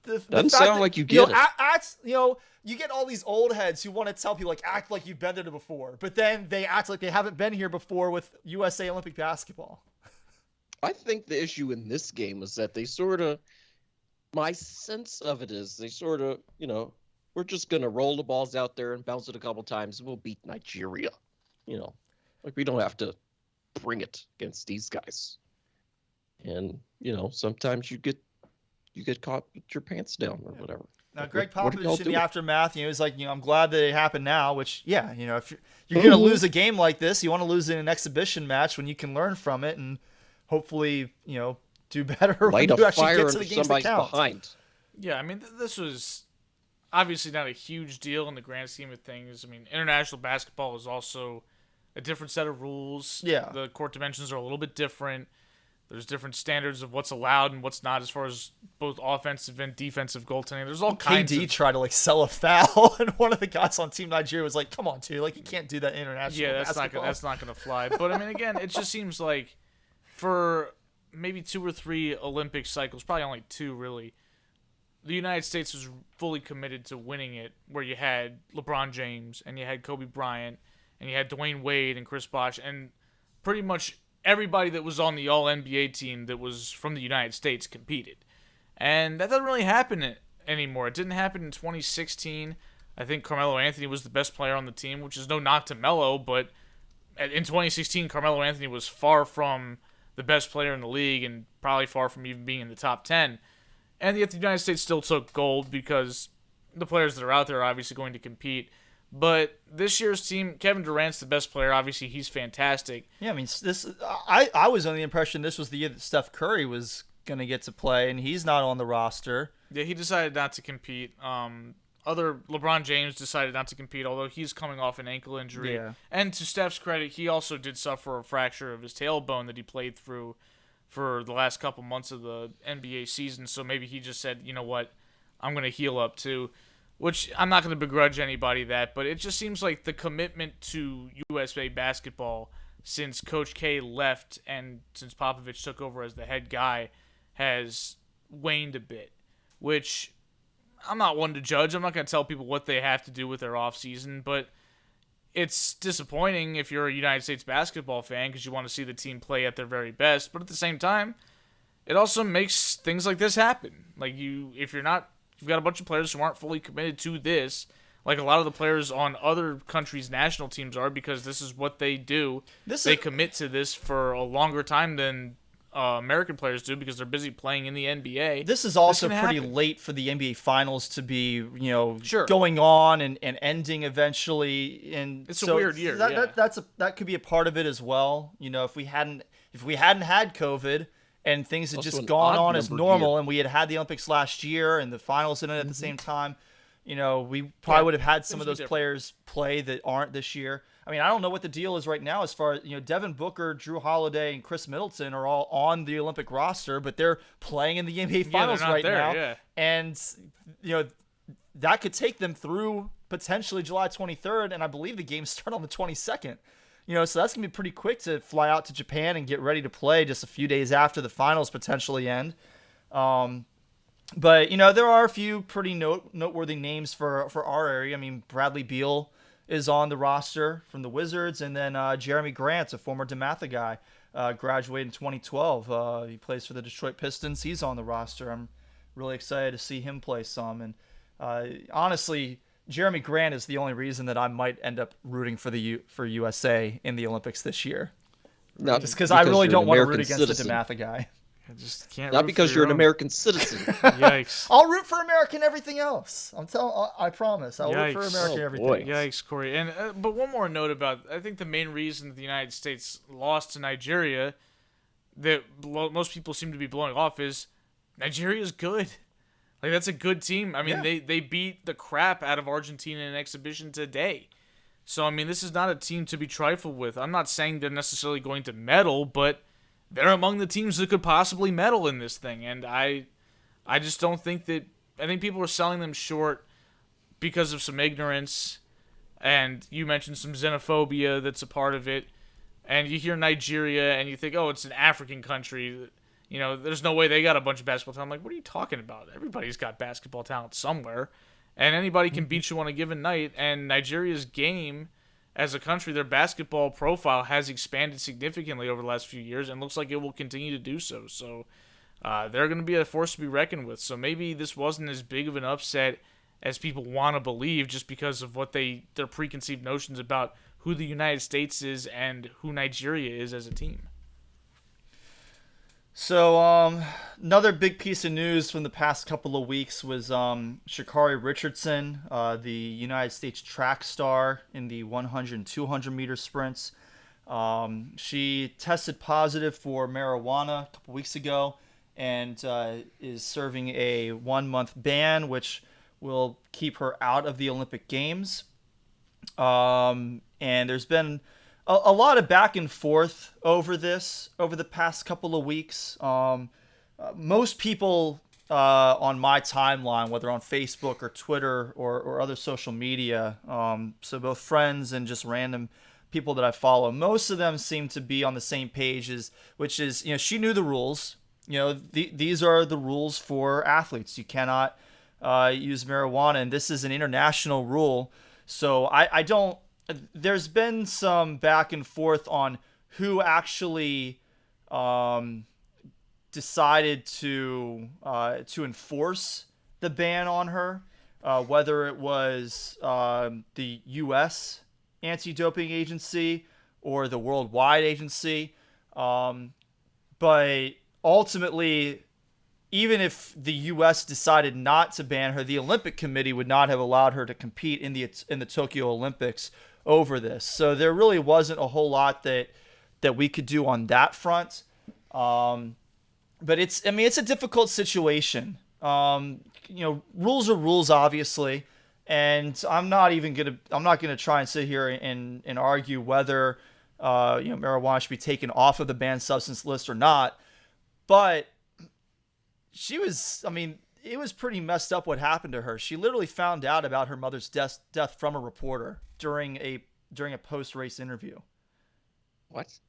doesn't sound like you get it. You get all these old heads who want to tell people, like, act like you've been there before, but then they act like they haven't been here before with USA Olympic basketball. I think the issue in this game is that they sort of, my sense of it is they sort of, we're just going to roll the balls out there and bounce it a couple times and we'll beat Nigeria. Like, we don't have to bring it against these guys. And, sometimes you get caught with your pants down or whatever. Now, Greg What are y'all Popovich in the doing? aftermath, he's like, I'm glad that it happened now, which, yeah, if you're going to lose a game like this, you want to lose in an exhibition match when you can learn from it and hopefully, do better Light when a you actually fire get to under the games that somebody's count. behind. Yeah, I mean, this was obviously not a huge deal in the grand scheme of things. I mean, international basketball is also a different set of rules. Yeah. The court dimensions are a little bit different. There's different standards of what's allowed and what's not as far as both offensive and defensive goaltending. There's all kinds KD of... tried to sell a foul, and one of the guys on Team Nigeria was like, "Come on, dude! You can't do that international." Yeah, basketball. that's not gonna fly. But I mean, again, it just seems like for maybe 2 or 3 Olympic cycles, probably only 2 really, the United States was fully committed to winning it. Where you had LeBron James and you had Kobe Bryant and you had Dwayne Wade and Chris Bosh and pretty much everybody that was on the All-NBA team that was from the United States competed. And that doesn't really happen anymore. It didn't happen in 2016. I think Carmelo Anthony was the best player on the team, which is no knock to Melo, but in 2016, Carmelo Anthony was far from the best player in the league and probably far from even being in the top 10. And yet the United States still took gold because the players that are out there are obviously going to compete. But this year's team, Kevin Durant's the best player. Obviously, he's fantastic. Yeah, I mean, I was under the impression this was the year that Steph Curry was going to get to play, and he's not on the roster. Yeah, he decided not to compete. LeBron James decided not to compete, although he's coming off an ankle injury. Yeah. And to Steph's credit, he also did suffer a fracture of his tailbone that he played through for the last couple months of the NBA season. So maybe he just said, you know what, I'm going to heal up too. Which I'm not going to begrudge anybody that, but it just seems like the commitment to USA basketball since Coach K left and since Popovich took over as the head guy has waned a bit, which I'm not one to judge. I'm not going to tell people what they have to do with their offseason, but it's disappointing if you're a United States basketball fan because you want to see the team play at their very best, but at the same time, it also makes things like this happen. Like if you've got a bunch of players who aren't fully committed to this, like a lot of the players on other countries' national teams are, because this is what they do. They commit to this for a longer time than American players do because they're busy playing in the NBA. This is also pretty happen. late for the NBA Finals to be, Sure. going on and ending eventually. And It's a weird year, yeah. That could be a part of it as well. If we hadn't had COVID and things had Also just an gone odd on as numbered normal, year. and we had the Olympics last year and the finals in it at the same time, we probably would have had some of Things those would be players play that aren't this year. I mean, I don't know what the deal is right now as far as, Devin Booker, Drew Holiday, and Chris Middleton are all on the Olympic roster, but they're playing in the NBA Finals not right there, now. yeah. And, that could take them through potentially July 23rd, and I believe the games start on the 22nd. So that's going to be pretty quick to fly out to Japan and get ready to play just a few days after the finals potentially end. But, there are a few pretty noteworthy names for our area. I mean, Bradley Beal is on the roster from the Wizards, and then Jeremy Grant, a former DeMatha guy, graduated in 2012. He plays for the Detroit Pistons. He's on the roster. I'm really excited to see him play some. And honestly, Jeremy Grant is the only reason that I might end up rooting for USA in the Olympics this year. Not Just because I really don't want to root American against citizen. the DeMatha guy. I just can't. Not root because for you're your an own. American citizen. Yikes! I'll root for American everything else. I promise. I'll root for Yikes. American Oh, everything boy. else. Yikes, Corey. And but one more note about, I think the main reason that the United States lost to Nigeria that most people seem to be blowing off is Nigeria is good. Like, that's a good team. I mean, Yeah. they beat the crap out of Argentina in an exhibition today. So, I mean, this is not a team to be trifled with. I'm not saying they're necessarily going to medal, but they're among the teams that could possibly medal in this thing. And I just don't think that... I think people are selling them short because of some ignorance. And you mentioned some xenophobia that's a part of it. And you hear Nigeria and you think, oh, it's an African country. There's no way they got a bunch of basketball talent. I'm like, what are you talking about? Everybody's got basketball talent somewhere. And anybody can beat you on a given night. And Nigeria's game as a country, their basketball profile has expanded significantly over the last few years and looks like it will continue to do so. So they're going to be a force to be reckoned with. So maybe this wasn't as big of an upset as people want to believe just because of what their preconceived notions about who the United States is and who Nigeria is as a team. So, another big piece of news from the past couple of weeks was Sha'Carri Richardson, the United States track star in the 100 and 200 meter sprints. She tested positive for marijuana a couple weeks ago and is serving a 1 month ban, which will keep her out of the Olympic Games. And there's been a lot of back and forth over this over the past couple of weeks. Most people on my timeline, whether on Facebook or Twitter or other social media, so both friends and just random people that I follow, most of them seem to be on the same page, which is, she knew the rules. These are the rules for athletes. You cannot use marijuana, and this is an international rule. So I don't. There's been some back and forth on who actually decided to enforce the ban on her, whether it was the U.S. anti-doping agency or the worldwide agency. But ultimately, even if the U.S. decided not to ban her, the Olympic Committee would not have allowed her to compete in the Tokyo Olympics over this. So there really wasn't a whole lot that we could do on that front. But it's a difficult situation. Rules are rules, obviously, and I'm not gonna try and sit here and argue whether marijuana should be taken off of the banned substance list or not. But it was pretty messed up what happened to her. She literally found out about her mother's death from a reporter during a post-race interview. What?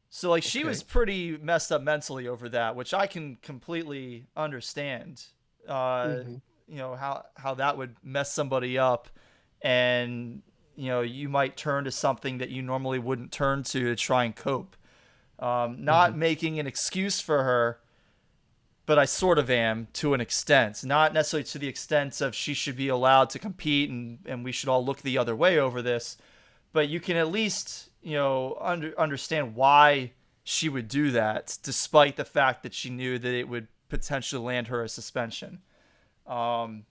So she was pretty messed up mentally over that, which I can completely understand. How that would mess somebody up, and you might turn to something that you normally wouldn't turn to try and cope. Not making an excuse for her, but I sort of am to an extent. Not necessarily to the extent of she should be allowed to compete and we should all look the other way over this. But you can at least, understand why she would do that, despite the fact that she knew that it would potentially land her a suspension. That's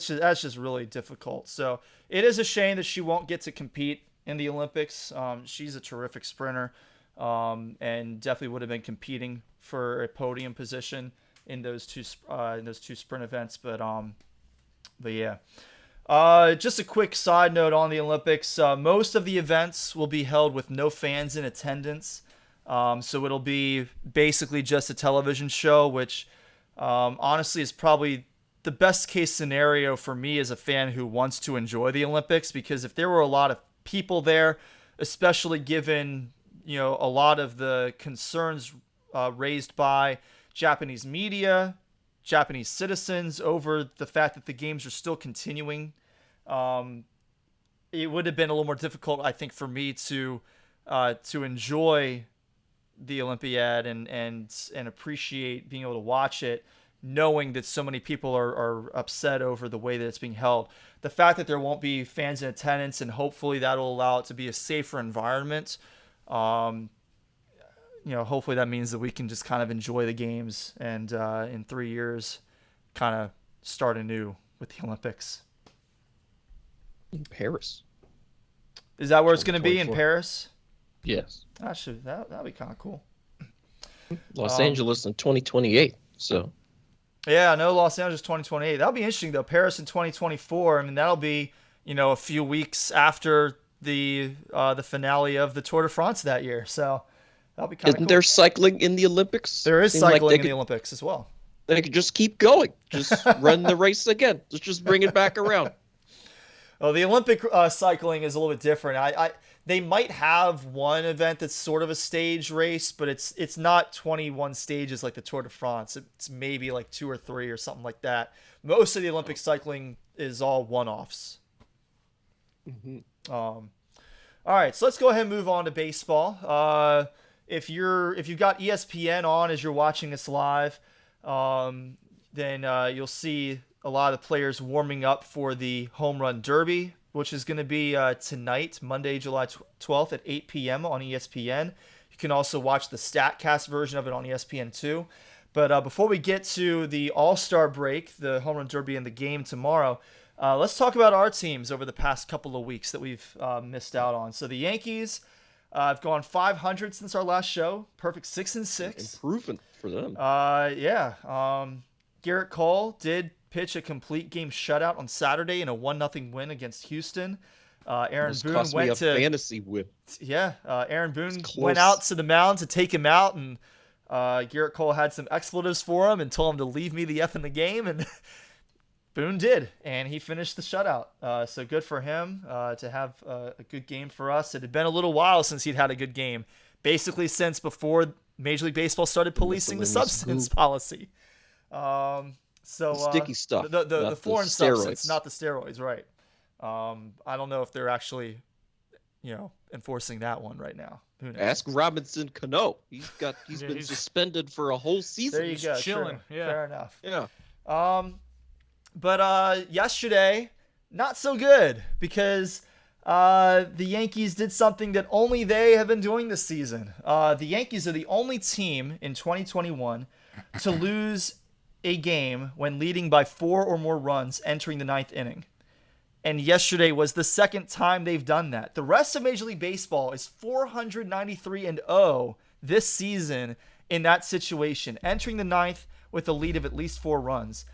just really difficult. So it is a shame that she won't get to compete in the Olympics. She's a terrific sprinter, and definitely would have been competing for a podium position in those two sprint events. But yeah. Just a quick side note on the Olympics. Most of the events will be held with no fans in attendance. So it'll be basically just a television show, which honestly is probably the best case scenario for me as a fan who wants to enjoy the Olympics, because if there were a lot of people there, especially given a lot of the concerns raised by Japanese media, Japanese citizens over the fact that the games are still continuing, it would have been a little more difficult, I think, for me to enjoy the Olympiad and appreciate being able to watch it, knowing that so many people are upset over the way that it's being held. The fact that there won't be fans in attendance, and hopefully that'll allow it to be a safer environment. Hopefully that means that we can just kind of enjoy the games and in 3 years kind of start anew with the Olympics. In Paris. Is that where it's going to be, in Paris? Yes. That'd be kind of cool. Los Angeles in 2028. So. Yeah, no, Los Angeles 2028. That'll be interesting though. Paris in 2024. I mean, that'll be a few weeks after the finale of the Tour de France that year. So that'll be kind of cool. Isn't there cycling in the Olympics? There is cycling in the Olympics as well. They could just keep going. Just run the race again. Let's just bring it back around. Well, the Olympic cycling is a little bit different. They might have one event that's sort of a stage race, but it's not 21 stages like the Tour de France. It's maybe like 2 or 3 or something like that. Most of the Olympic cycling is all one-offs. All right, so let's go ahead and move on to baseball. If you've got ESPN on as you're watching us live, then you'll see a lot of the players warming up for the Home Run Derby, which is going to be tonight, Monday, July 12th at 8 p.m. on ESPN. You You can also watch the StatCast version of it on ESPN2. But before we get to the All-Star break, the Home Run Derby and the game tomorrow, let's talk about our teams over the past couple of weeks that we've missed out on. So the Yankees have gone 500 since our last show. Perfect 6-6. Improvement for them. Garrett Cole did pitch a complete game shutout on Saturday in a 1-0 win against Houston. Aaron Boone cost went me a to fantasy whip. Yeah, Aaron Boone close. went out to the mound to take him out, and Garrett Cole had some expletives for him and told him to leave me the F in the game, and Boone did, and he finished the shutout. So good for him to have a good game for us. It had been a little while since he'd had a good game, basically since before Major League Baseball started policing the substance policy. Sticky stuff. The foreign steroids. substance, not the steroids, right? I don't know if they're actually, enforcing that one right now. Who knows? Ask Robinson Cano. He's been suspended for a whole season. There you go. Chilling. True. Yeah. Fair enough. Yeah. But yesterday, not so good because the Yankees did something that only they have been doing this season. The Yankees are the only team in 2021 to lose a game when leading by 4 or more runs entering the 9th inning. And yesterday was the second time they've done that. The rest of Major League Baseball is 493-0 this season in that situation, entering the 9th with a lead of at least 4 runs.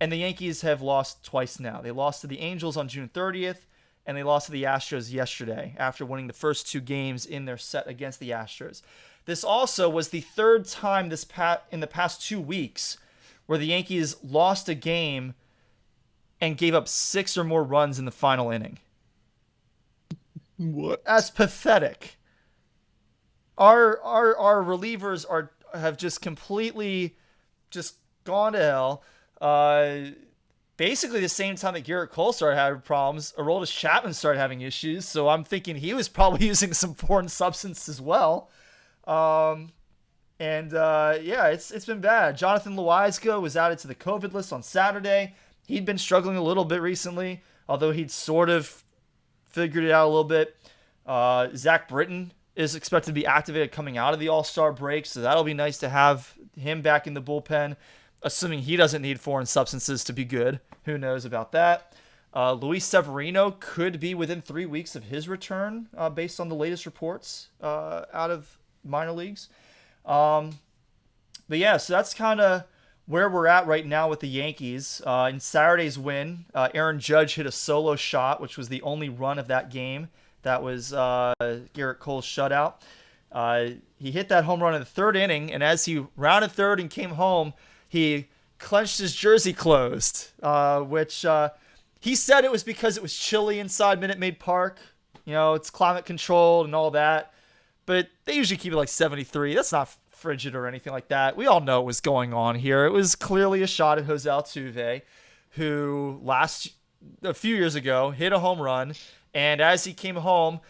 And the Yankees have lost twice now. They lost to the Angels on June 30th, and they lost to the Astros yesterday after winning the first 2 games in their set against the Astros. This also was the third time in the past 2 weeks where the Yankees lost a game and gave up 6 or more runs in the final inning. What? That's pathetic. Our relievers have just completely just gone to hell. Basically the same time that Garrett Cole started having problems, Aroldis Chapman started having issues, so I'm thinking he was probably using some foreign substance as well. It's been bad. Jonathan Loaiza was added to the COVID list on Saturday. He'd been struggling a little bit recently, although he'd sort of figured it out a little bit. Zach Britton is expected to be activated coming out of the All-Star break, so that'll be nice to have him back in the bullpen, assuming he doesn't need foreign substances to be good. Who knows about that? Luis Severino could be within 3 weeks of his return, based on the latest reports out of minor leagues. So that's kind of where we're at right now with the Yankees. In Saturday's win, Aaron Judge hit a solo shot, which was the only run of that game. That was Garrett Cole's shutout. He hit that home run in the 3rd inning, and as he rounded third and came home, he clenched his jersey closed, which he said it was because it was chilly inside Minute Maid Park. It's climate controlled and all that. But they usually keep it like 73. That's not frigid or anything like that. We all know what was going on here. It was clearly a shot at Jose Altuve, who a few years ago hit a home run, and as he came home,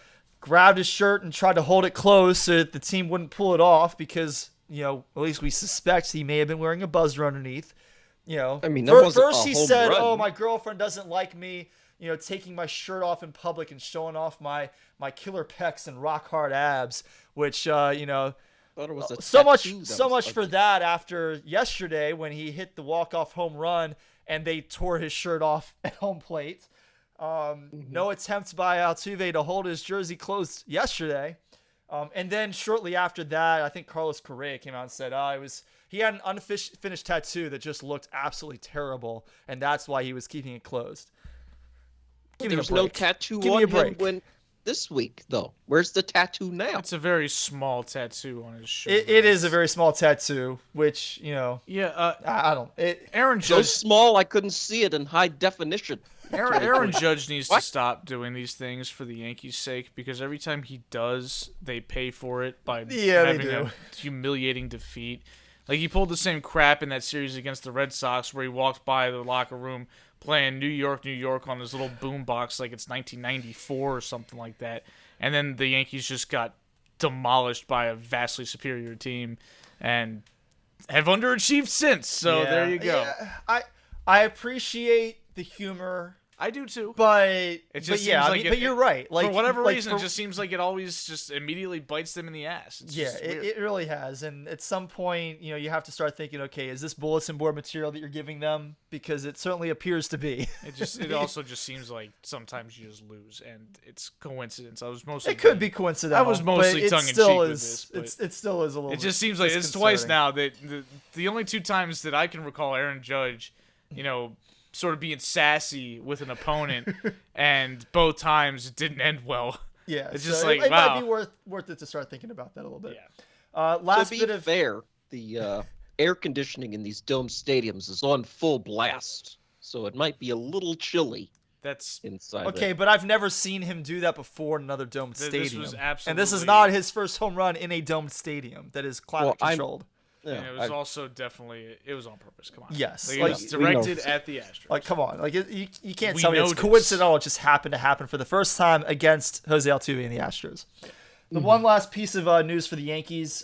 grabbed his shirt and tried to hold it close so that the team wouldn't pull it off because, at least we suspect he may have been wearing a buzzer underneath. First he said, run. "Oh, my girlfriend doesn't like me, taking my shirt off in public and showing off my killer pecs and rock hard abs," which, Thought it was a so tattoo much for that after yesterday when he hit the walk-off home run and they tore his shirt off at home plate. No attempt by Altuve to hold his jersey closed yesterday. And then shortly after that, I think Carlos Correa came out and said he had an unfinished tattoo that just looked absolutely terrible, and that's why he was keeping it closed. There's no tattoo on him when this week, though. Where's the tattoo now? It's a very small tattoo on his shirt. It is a very small tattoo, which, Yeah. I don't. Aaron So Judge. small I couldn't see it in high definition. Aaron Judge needs to stop doing these things for the Yankees' sake, because every time he does, they pay for it by having a humiliating defeat. Like, he pulled the same crap in that series against the Red Sox where he walked by the locker room playing New York, New York on his little boombox like it's 1994 or something like that. And then the Yankees just got demolished by a vastly superior team and have underachieved since. So there you go. Yeah, I appreciate the humor. I do too. But It just yeah, seems I like mean, but you're right. Like for whatever like, reason, it just seems like it always just immediately bites them in the ass. It's yeah, just weird. it really has. And at some point, you have to start thinking, okay, is this bulletin board material that you're giving them? Because it certainly appears to be. It also just seems like sometimes you just lose, and it's coincidence. I was mostly It could be coincidental. I was mostly tongue in cheek with this. But it still is a little. it just seems like it's twice now that the only 2 times that I can recall Aaron Judge, sort of being sassy with an opponent, and both times it didn't end well. Yeah, it's just so like it wow. might be worth it to start thinking about that a little bit. Yeah. Last to be bit of fair, the air conditioning in these dome stadiums is on full blast, so it might be a little chilly That's inside. okay, but I've never seen him do that before in another domed stadium. This was absolutely, and this is not his first home run in a domed stadium that is climate controlled. Yeah, and it was also definitely it was on purpose. Come on. Yes, Like, like, it was directed at the Astros. Like, come on, like you can't We tell me know it's this. coincidental. It just happened to happen for the first time against Jose Altuve and the Astros. The one last piece of news for the Yankees: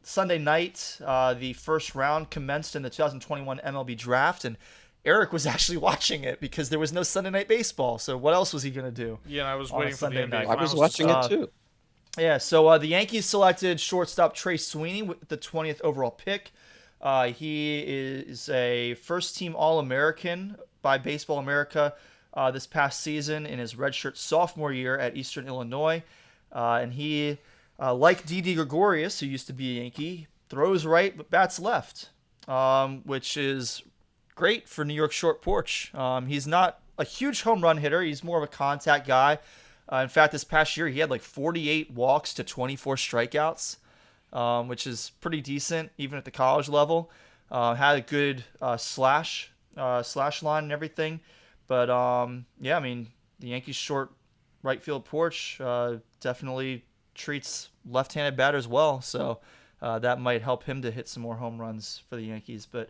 Sunday night, the first round commenced in the 2021 MLB draft, and Eric was actually watching it because there was no Sunday night baseball. So what else was he gonna do? Yeah, and I was on a waiting for the Sunday NBA night. I was finals watching to it too. Yeah, so the Yankees selected shortstop Trey Sweeney with the 20th overall pick. He is a first-team All-American by Baseball America this past season in his redshirt sophomore year at Eastern Illinois. And he, like Didi Gregorius, who used to be a Yankee, throws right but bats left, which is great for New York short porch. He's not a huge home run hitter. He's more of a contact guy. In fact, this past year, he had like 48 walks to 24 strikeouts, which is pretty decent, even at the college level. Had a good slash line and everything. But, yeah, I mean, the Yankees' short right field porch definitely treats left-handed batters well. So that might help him to hit some more home runs for the Yankees. But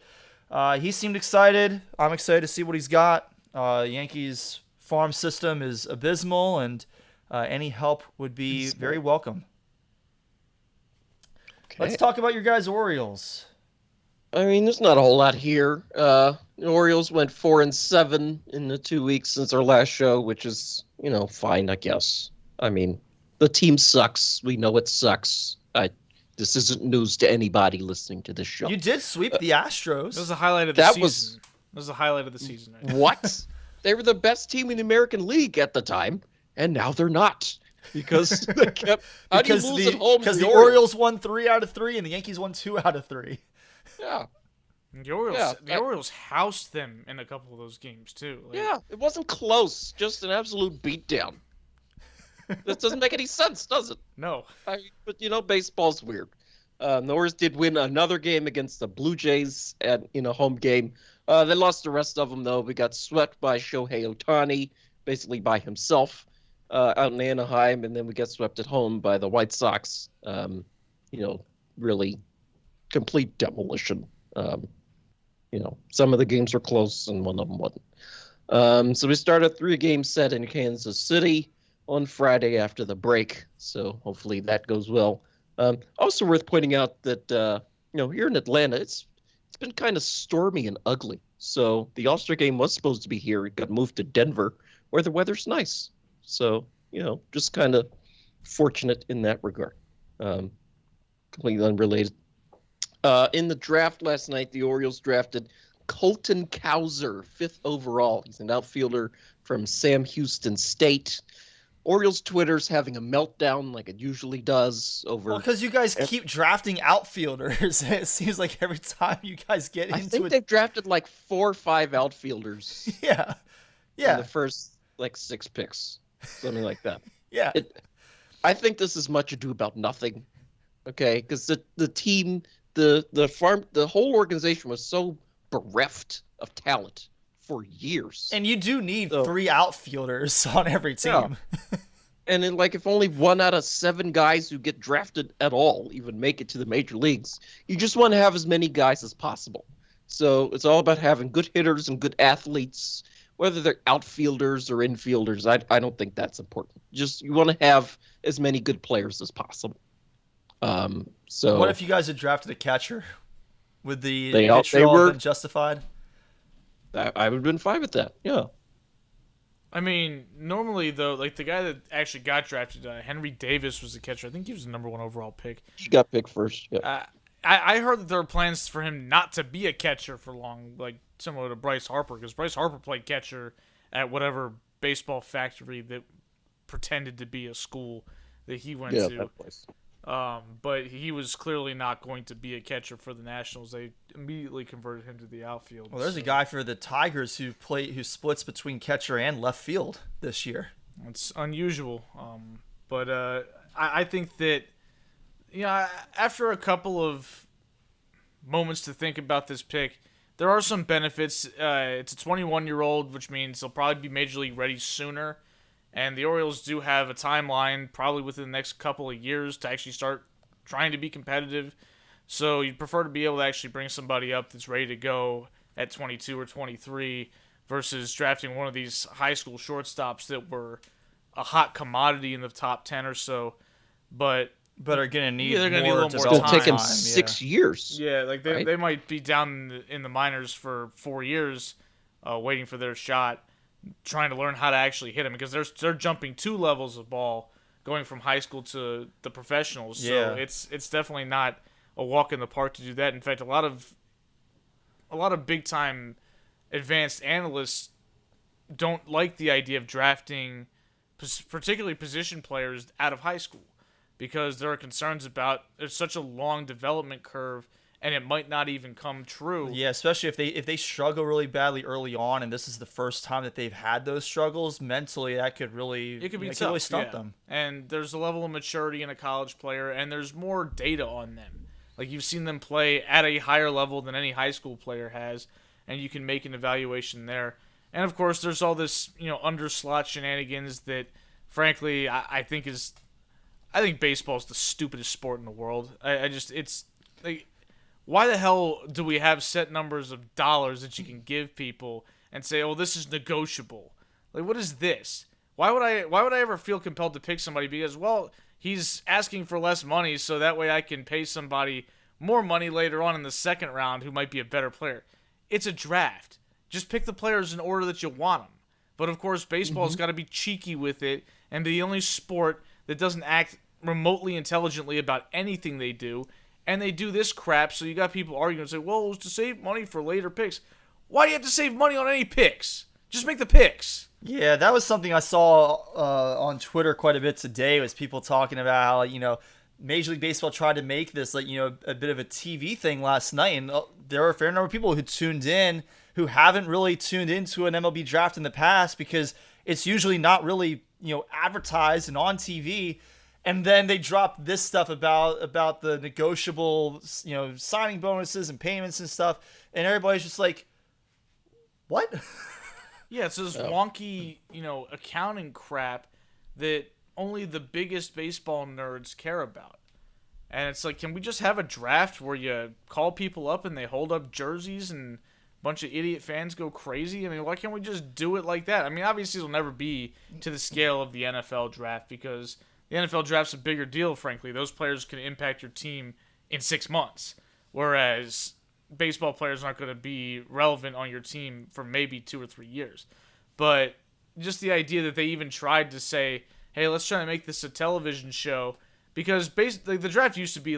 he seemed excited. I'm excited to see what he's got. Yankees farm system is abysmal, and any help would be very welcome. Okay. Let's talk about your guys' Orioles. I mean, there's not a whole lot here. The Orioles went 4-7 in the 2 weeks since our last show, which is, fine, I guess. I mean, the team sucks. We know it sucks. This isn't news to anybody listening to this show. You did sweep the Astros. That was the highlight of the season. That was the highlight of the season. Right? What? They were the best team in the American League at the time, and now they're not because they kept. How do you lose at home? Because the Orioles won 3 out of 3, and the Yankees won 2 out of 3. Yeah. The Orioles housed them in a couple of those games too. Yeah, it wasn't close. Just an absolute beatdown. That doesn't make any sense, does it? No. But baseball's weird. The Orioles did win another game against the Blue Jays in a home game. They lost the rest of them, though. We got swept by Shohei Ohtani, basically by himself, out in Anaheim, and then we got swept at home by the White Sox. Really complete demolition. Some of the games were close, and one of them wasn't. So we started a 3-game set in Kansas City on Friday after the break, so hopefully that goes well. Also worth pointing out that here in Atlanta, it's been kind of stormy and ugly. So the All-Star game was supposed to be here. It got moved to Denver, where the weather's nice. So just kind of fortunate in that regard. Completely unrelated. In the draft last night, the Orioles drafted Colton Cowser, 5th overall. He's an outfielder from Sam Houston State. Orioles Twitter's having a meltdown like it usually does over. Well, because you guys keep drafting outfielders. It seems like every time you guys get into I think they've drafted like 4 or 5 outfielders. Yeah. In the first 6 picks, something like that. Yeah. I think this is much ado about nothing. Okay, because the team, the whole organization was so bereft of talent for years. And you do need 3 outfielders on every team. Yeah. And then, if only 1 out of 7 guys who get drafted at all even make it to the major leagues, you just want to have as many guys as possible. So it's all about having good hitters and good athletes, whether they're outfielders or infielders. I don't think that's important. Just you want to have as many good players as possible. So what if you guys had drafted a catcher? Would the they vitriol were have been justified? I would have been fine with that. Yeah. I mean, normally though, like the guy that actually got drafted, Henry Davis was the catcher. I think he was the number 1 overall pick. He got picked first. Yeah. I heard that there are plans for him not to be a catcher for long, like similar to Bryce Harper, because Bryce Harper played catcher at whatever baseball factory that pretended to be a school that he went to. That place. But he was clearly not going to be a catcher for the Nationals. They immediately converted him to the outfield. Well, there's a guy for the Tigers who splits between catcher and left field this year. It's unusual. But I think that, after a couple of moments to think about this pick, there are some benefits. It's a 21-year-old, which means he'll probably be major league ready sooner. And the Orioles do have a timeline, probably within the next couple of years, to actually start trying to be competitive. So you'd prefer to be able to actually bring somebody up that's ready to go at 22 or 23 versus drafting one of these high school shortstops that were a hot commodity in the top 10 or so. But are going to need they're gonna more need a little more It's going to time. take him 6 years. Yeah, like right? they might be down in the minors for 4 years waiting for their shot, trying to learn how to actually hit him, because they're jumping 2 levels of ball going from high school to the professionals. So it's definitely not a walk in the park to do that. In fact, a lot of big time advanced analysts don't like the idea of drafting particularly position players out of high school, because there are concerns about there's such a long development curve and it might not even come true. Yeah, especially if they struggle really badly early on, and this is the first time that they've had those struggles mentally, that could really It could be tough, tough, really stump them. And there's a level of maturity in a college player, and there's more data on them. Like, you've seen them play at a higher level than any high school player has, and you can make an evaluation there. And of course, there's all this, underslot shenanigans that, frankly, I think baseball is the stupidest sport in the world. It's like, why the hell do we have set numbers of dollars that you can give people and say, oh, this is negotiable? Like, what is this? Why would I ever feel compelled to pick somebody because, well, he's asking for less money, so that way I can pay somebody more money later on in the second round who might be a better player. It's a draft. Just pick the players in order that you want them. But of course, baseball's got to be cheeky with it and be the only sport that doesn't act remotely intelligently about anything they do. And they do this crap, so you got people arguing and say, well, it was to save money for later picks. Why do you have to save money on any picks? Just make the picks. Yeah, that was something I saw on Twitter quite a bit today, was people talking about how, Major League Baseball tried to make this, a bit of a TV thing last night. And there are a fair number of people who tuned in who haven't really tuned into an MLB draft in the past, because it's usually not really, advertised and on TV. And then they drop this stuff about the negotiable, signing bonuses and payments and stuff. And everybody's just like, what? Yeah, it's this wonky, accounting crap that only the biggest baseball nerds care about. And it's like, can we just have a draft where you call people up and they hold up jerseys and a bunch of idiot fans go crazy? I mean, why can't we just do it like that? I mean, obviously it'll never be to the scale of the NFL draft, because the NFL draft's a bigger deal, frankly. Those players can impact your team in 6 months, whereas baseball players aren't going to be relevant on your team for maybe 2 or 3 years. But just the idea that they even tried to say, hey, let's try to make this a television show, because basically the draft used to be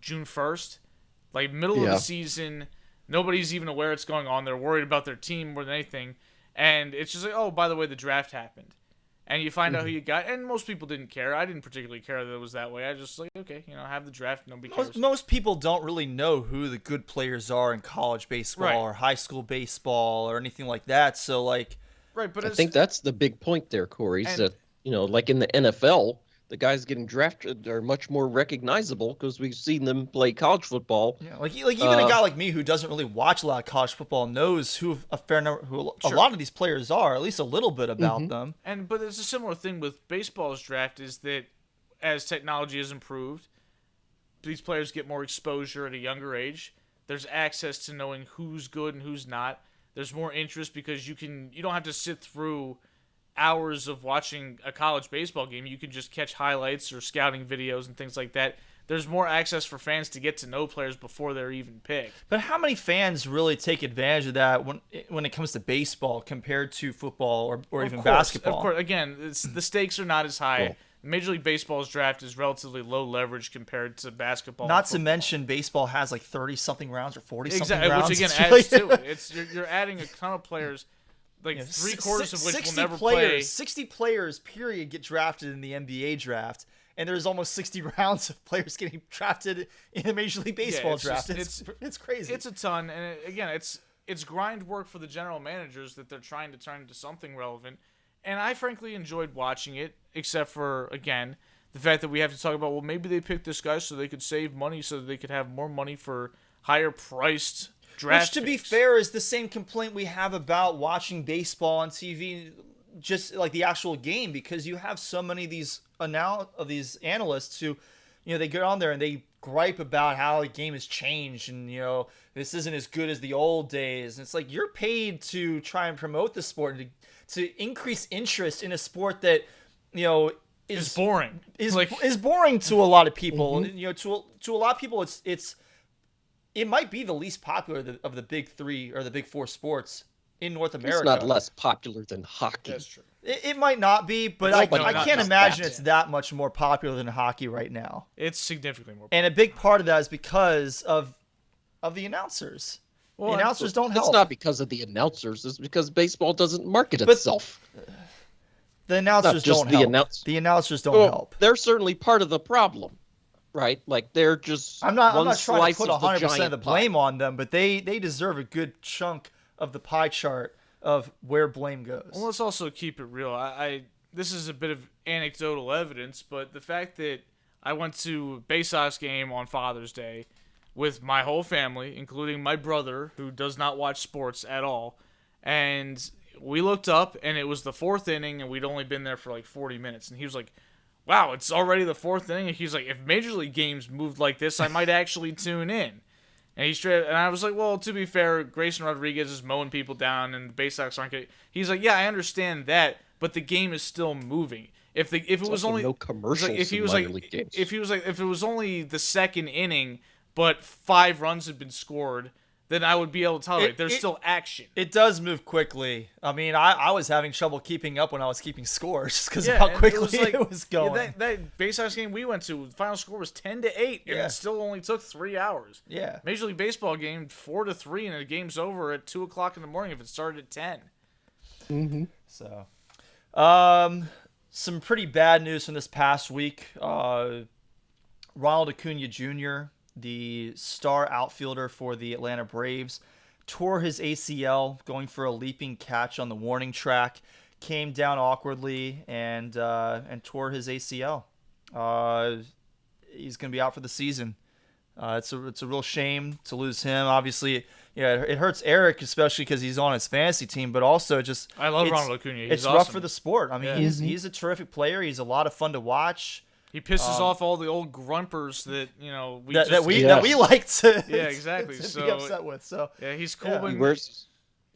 June 1st, middle of the season. Nobody's even aware it's going on. They're worried about their team more than anything. And it's just like, oh, by the way, the draft happened. And you find out who you got, and most people didn't care. I didn't particularly care that it was that way. I just okay, have the draft. Nobody cares. Most people don't really know who the good players are in college baseball or high school baseball or anything like that. So right, but I think that's the big point there, Corey. Is that like in the NFL, the guys getting drafted are much more recognizable because we've seen them play college football. Yeah, even a guy like me who doesn't really watch a lot of college football knows who a lot of these players are, at least a little bit about them. But it's a similar thing with baseball's draft, is that as technology has improved, these players get more exposure at a younger age. There's access to knowing who's good and who's not. There's more interest because you don't have to sit through hours of watching a college baseball game. You can just catch highlights or scouting videos and things like that there's more access for fans to get to know players before they're even picked. But how many fans really take advantage of that when it comes to baseball compared to football or even basketball? Of course. Again, the stakes are not as high. Cool. Major League Baseball's draft is relatively low leverage compared to basketball. Not to mention, baseball has like 30-something rounds or 40-something rounds. Which again adds to it. You're adding a ton of players, like 3/4 of which will never play. 60 players, period, get drafted in the NBA draft. And there's almost 60 rounds of players getting drafted in the Major League Baseball draft. It's crazy. It's a ton. And it's grind work for the general managers that they're trying to turn into something relevant. And I frankly enjoyed watching it, except for, again, the fact that we have to talk about, well, maybe they picked this guy so they could save money so that they could have more money for higher priced draft Which, to be fair, is the same complaint we have about watching baseball on TV, just like the actual game, because you have so many of these analysts who, they get on there and they gripe about how the game has changed and, this isn't as good as the old days. And it's like, you're paid to try and promote the sport and to increase interest in a sport that, is boring. Is boring to a lot of people. Mm-hmm. To a lot of people, it might be the least popular of the big three or the big four sports in North America. It's not less popular than hockey. That's true. It might not be, but I can't imagine it's that much more popular than hockey right now. It's significantly more popular. And a big part of that is because of the announcers. Well, the announcers don't help. It's not because of the announcers. It's because baseball doesn't market itself. The announcers don't help. The announcers don't help. They're certainly part of the problem, right? Like, they're just I'm not trying to put 100% of the blame on them, but they deserve a good chunk of the pie chart of where blame goes. Well, let's also keep it real. This is a bit of anecdotal evidence, but the fact that I went to a Bay Sox game on Father's Day with my whole family, including my brother, who does not watch sports at all, and we looked up, and it was the fourth inning, and we'd only been there for like 40 minutes, and he was like, wow, it's already the fourth inning? And he's like, if Major League games moved like this, I might actually tune in. And I was like, well, to be fair, Grayson Rodriguez is mowing people down, and the Bay Sox aren't getting. He's like, yeah, I understand that, but the game is still moving. If it was only no commercials if he was in minor league games. If it was only the second inning, but 5 runs had been scored, then I would be able to tolerate. There's still action. It does move quickly. I mean, I was having trouble keeping up when I was keeping scores just because of how quickly it was going. Yeah, that Bay Sox game we went to, the final score was 10-8, and it still only took 3 hours. Yeah. Major League Baseball game 4-3, and the game's over at 2:00 in the morning if it started at 10. Mm-hmm. So, some pretty bad news from this past week. Ronald Acuna Jr., the star outfielder for the Atlanta Braves, tore his ACL going for a leaping catch on the warning track, came down awkwardly and tore his ACL. He's going to be out for the season. It's a real shame to lose him. Obviously, it hurts Eric, especially because he's on his fantasy team, but also just I love Ronald Acuna. He's it's awesome. rough for the sport. I mean, he's a terrific player. He's a lot of fun to watch. He pisses off all the old grumpers that we like to exactly to be upset with. So yeah, he's cool.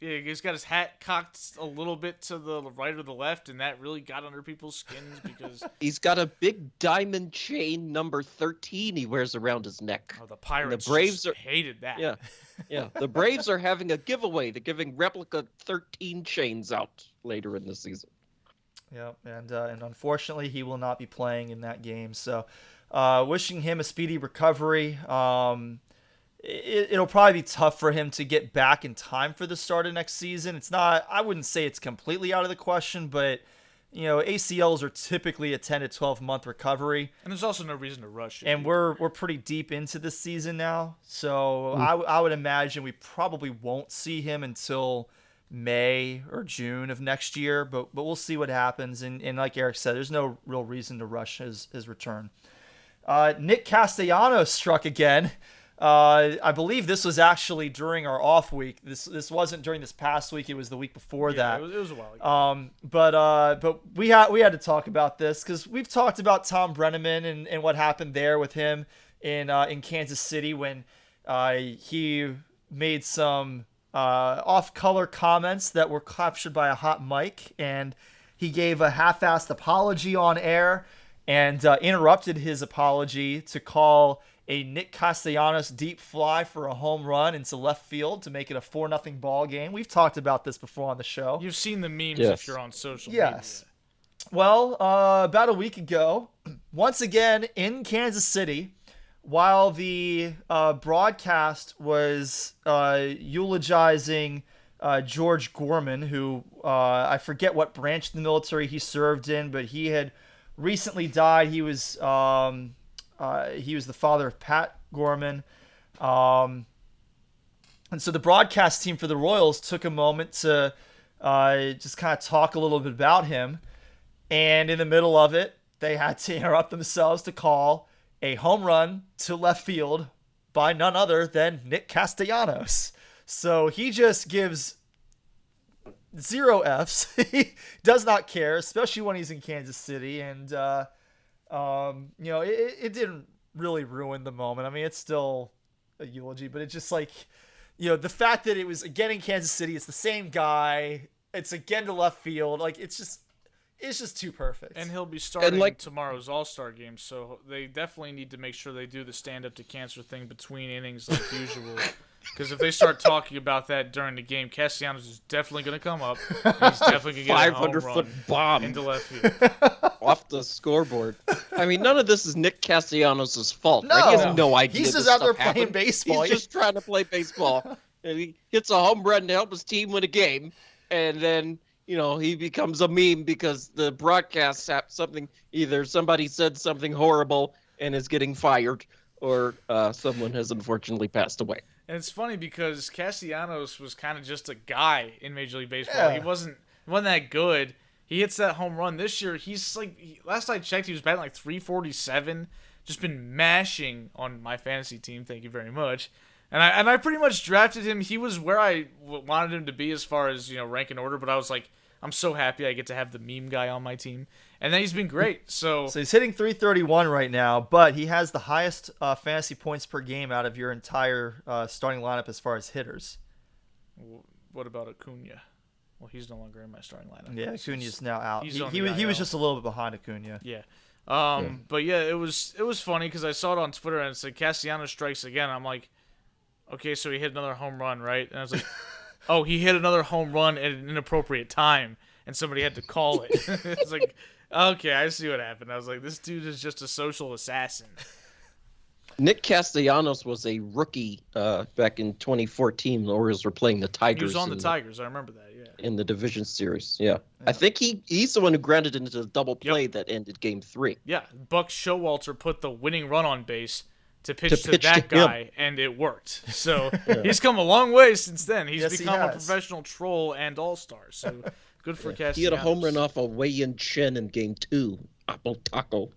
Yeah. He's got his hat cocked a little bit to the right or the left, and that really got under people's skins because he's got a big diamond chain number 13 he wears around his neck. Oh, the Pirates! The Braves hated that. Yeah. The Braves are having a giveaway. They're giving replica 13 chains out later in the season. Yeah, and unfortunately, he will not be playing in that game. So, wishing him a speedy recovery. It'll probably be tough for him to get back in time for the start of next season. It's not. I wouldn't say it's completely out of the question, but ACLs are typically a 10 to 12 month recovery. And there's also no reason to rush it. And we're pretty deep into this season now, so I would imagine we probably won't see him until May or June of next year, but we'll see what happens. And like Eric said, there's no real reason to rush his return. Nick Castellanos struck again. I believe this was actually during our off week. This wasn't during this past week. It was the week before that. It was a while ago. But we had to talk about this because we've talked about Tom Brenneman and what happened there with him in Kansas City when he made some off-color comments that were captured by a hot mic, and he gave a half-assed apology on air. and interrupted his apology to call a Nick Castellanos deep fly for a home run into left field to make it a 4-0 ball game. We've talked about this before on the show. You've seen the memes Yes. if you're on social Yes. media. Well, about a week ago, once again in Kansas City, while the broadcast was eulogizing George Gorman, who I forget what branch of the military he served in, but he had recently died. He was the father of Pat Gorman. And so the broadcast team for the Royals took a moment to just kind of talk a little bit about him. And in the middle of it, they had to interrupt themselves to call a home run to left field by none other than Nick Castellanos. So he just gives 0 Fs. He does not care, especially when he's in Kansas City. And, it didn't really ruin the moment. I mean, it's still a eulogy, but it's just like, the fact that it was again in Kansas City, it's the same guy. It's again to left field. Like, it's just too perfect. And he'll be starting tomorrow's All-Star game, so they definitely need to make sure they do the stand-up to cancer thing between innings like usual. Because if they start talking about that during the game, Castellanos is definitely going to come up. And he's definitely going to get a home 500-foot run bomb into left field. off the scoreboard. I mean, none of this is Nick Castellanos' fault. No. Right? He has no idea. He's this just out there stuff playing happened. baseball. He's just trying to play baseball. And he hits a home run to help his team win a game, and then he becomes a meme because the broadcast something, either somebody said something horrible and is getting fired, or someone has unfortunately passed away. And it's funny because Castellanos was kind of just a guy in Major League Baseball. Yeah. He wasn't that good. He hits that home run this year. He's like, last I checked, he was batting like 347. Just been mashing on my fantasy team. Thank you very much. And I pretty much drafted him. He was where I wanted him to be as far as rank and order. But I was like, I'm so happy I get to have the meme guy on my team. And then he's been great. So he's hitting 331 right now, but he has the highest fantasy points per game out of your entire starting lineup as far as hitters. What about Acuna? Well, he's no longer in my starting lineup. Yeah, Acuna's now out. He's on He the was IL. just a little bit behind Acuna. Yeah. But yeah, it was funny because I saw it on Twitter and it said Castellanos strikes again. I'm like, okay, so he hit another home run, right? And I was like, oh, he hit another home run at an inappropriate time, and somebody had to call it. It's like, okay, I see what happened. I was like, this dude is just a social assassin. Nick Castellanos was a rookie back in 2014. The Orioles were playing the Tigers. He was on the Tigers. I remember that, yeah. In the division series, yeah. I think he's the one who grounded into the double play that ended Game 3. Yeah, Buck Showalter put the winning run on base to pitch to that to him. guy, and it worked. So he's come a long way since then. He's Yes, he become a has. professional troll and all-star. So good for Castellanos. He had a home run off of Wei-Yin Chen in Game 2. Apple Taco.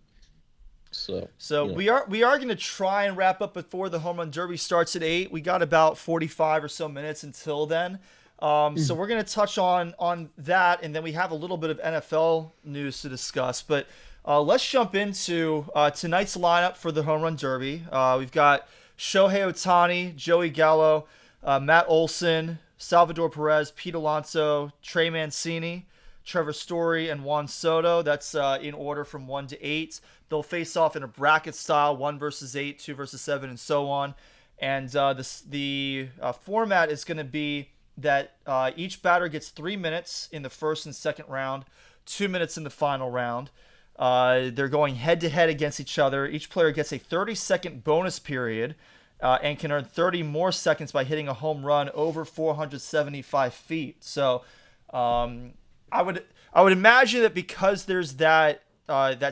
So we are going to try and wrap up before the home run derby starts at 8. We got about 45 or so minutes until then. So we're going to touch on that, and then we have a little bit of NFL news to discuss. But let's jump into tonight's lineup for the home run derby. We've got Shohei Ohtani, Joey Gallo, Matt Olson, Salvador Perez, Pete Alonso, Trey Mancini, Trevor Story, and Juan Soto. That's in order from 1 to 8. They'll face off in a bracket style, 1 versus 8, 2 versus 7, and so on. And the format is going to be that each batter gets 3 minutes in the first and second round, 2 minutes in the final round. They're going head-to-head against each other. Each player gets a 30-second bonus period and can earn 30 more seconds by hitting a home run over 475 feet. So I would imagine that because there's that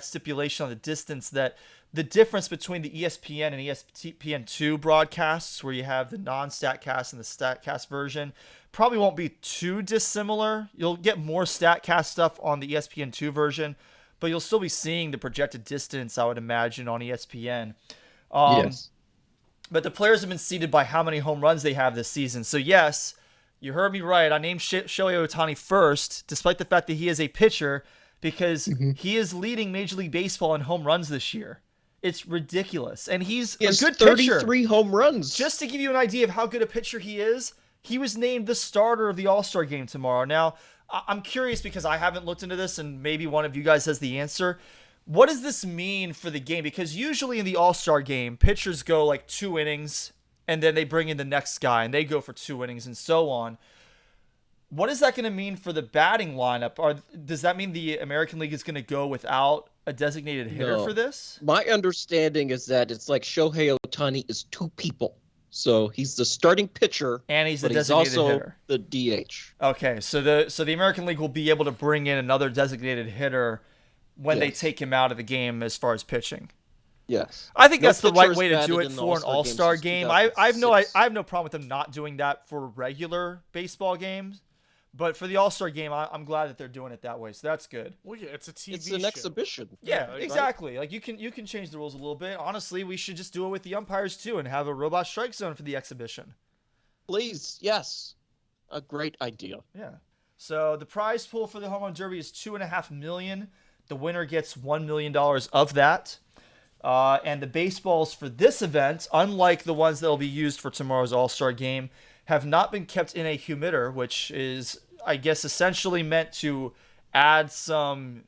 stipulation on the distance, that the difference between the ESPN and ESPN2 broadcasts, where you have the non-StatCast and the StatCast version, probably won't be too dissimilar. You'll get more StatCast stuff on the ESPN2 version, but you'll still be seeing the projected distance, I would imagine, on ESPN. yes. But the players have been seeded by how many home runs they have this season. So yes, you heard me right. I named Shohei Ohtani first, despite the fact that he is a pitcher, because he is leading Major League Baseball in home runs this year. It's ridiculous. And he's He has a good 33 pitcher. home runs. Just to give you an idea of how good a pitcher he is, he was named the starter of the All-Star game tomorrow. Now, I'm curious because I haven't looked into this, and maybe one of you guys has the answer. What does this mean for the game? Because usually in the All-Star game, pitchers go like 2 innings, and then they bring in the next guy, and they go for 2 innings, and so on. What is that going to mean for the batting lineup? Does that mean the American League is going to go without a designated hitter for this? My understanding is that it's like Shohei Ohtani is 2 people. So he's the starting pitcher, and he's the but designated he's also hitter. the DH. Okay, so the American League will be able to bring in another designated hitter when they take him out of the game as far as pitching. Yes, I think No that's the right pitchers way to do batted it in the for an All-Star game. I have no problem with them not doing that for regular baseball games, but for the All-Star game, I'm glad that they're doing it that way. So that's good. Well, yeah, it's a TV It's an show. exhibition. Yeah, right? exactly. Like you can change the rules a little bit. Honestly, we should just do it with the umpires too and have a robot strike zone for the exhibition. Please, yes, a great idea. Yeah. So the prize pool for the home run derby is $2.5 million. The winner gets $1 million of that. And the baseballs for this event, unlike the ones that will be used for tomorrow's All-Star game, have not been kept in a humidor, which is, I guess, essentially meant to add some.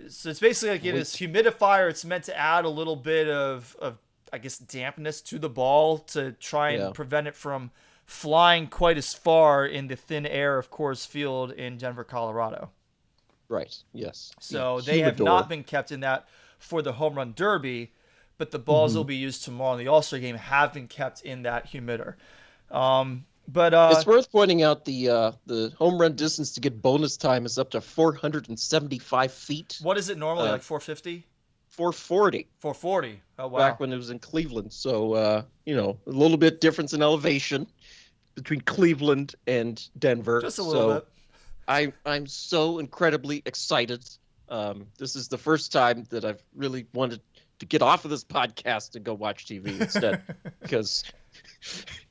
So it's basically like it is humidifier. It's meant to add a little bit of I guess, dampness to the ball to try and prevent it from flying quite as far in the thin air of Coors Field in Denver, Colorado. Right. Yes. So they have not been kept in that for the home run derby, but the balls will be used tomorrow in the All-Star game have been kept in that humidor. But it's worth pointing out the home run distance to get bonus time is up to 475 feet. What is it normally, like 450? 440. 440. Oh, wow. Back when it was in Cleveland. So, a little bit difference in elevation between Cleveland and Denver. Just a little bit. I'm so incredibly excited. This is the first time that I've really wanted to get off of this podcast and go watch TV instead, because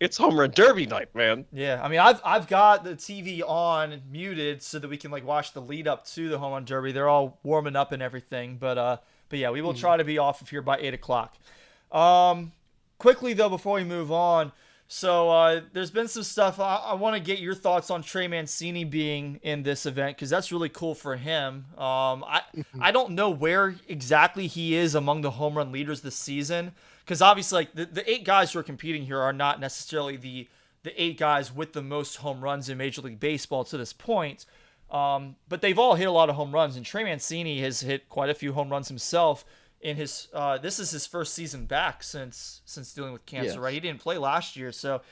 it's home run derby night, man. Yeah, I mean, I've got the TV on muted so that we can like watch the lead up to the home run derby. They're all warming up and everything, but yeah, we will try to be off of here by 8:00. Quickly though, before we move on. So there's been some stuff. I want to get your thoughts on Trey Mancini being in this event because that's really cool for him. I don't know where exactly he is among the home run leaders this season because obviously like the 8 guys who are competing here are not necessarily the 8 guys with the most home runs in Major League Baseball to this point. But they've all hit a lot of home runs, and Trey Mancini has hit quite a few home runs himself. In his this is his first season back since dealing with cancer, right? He didn't play last year, so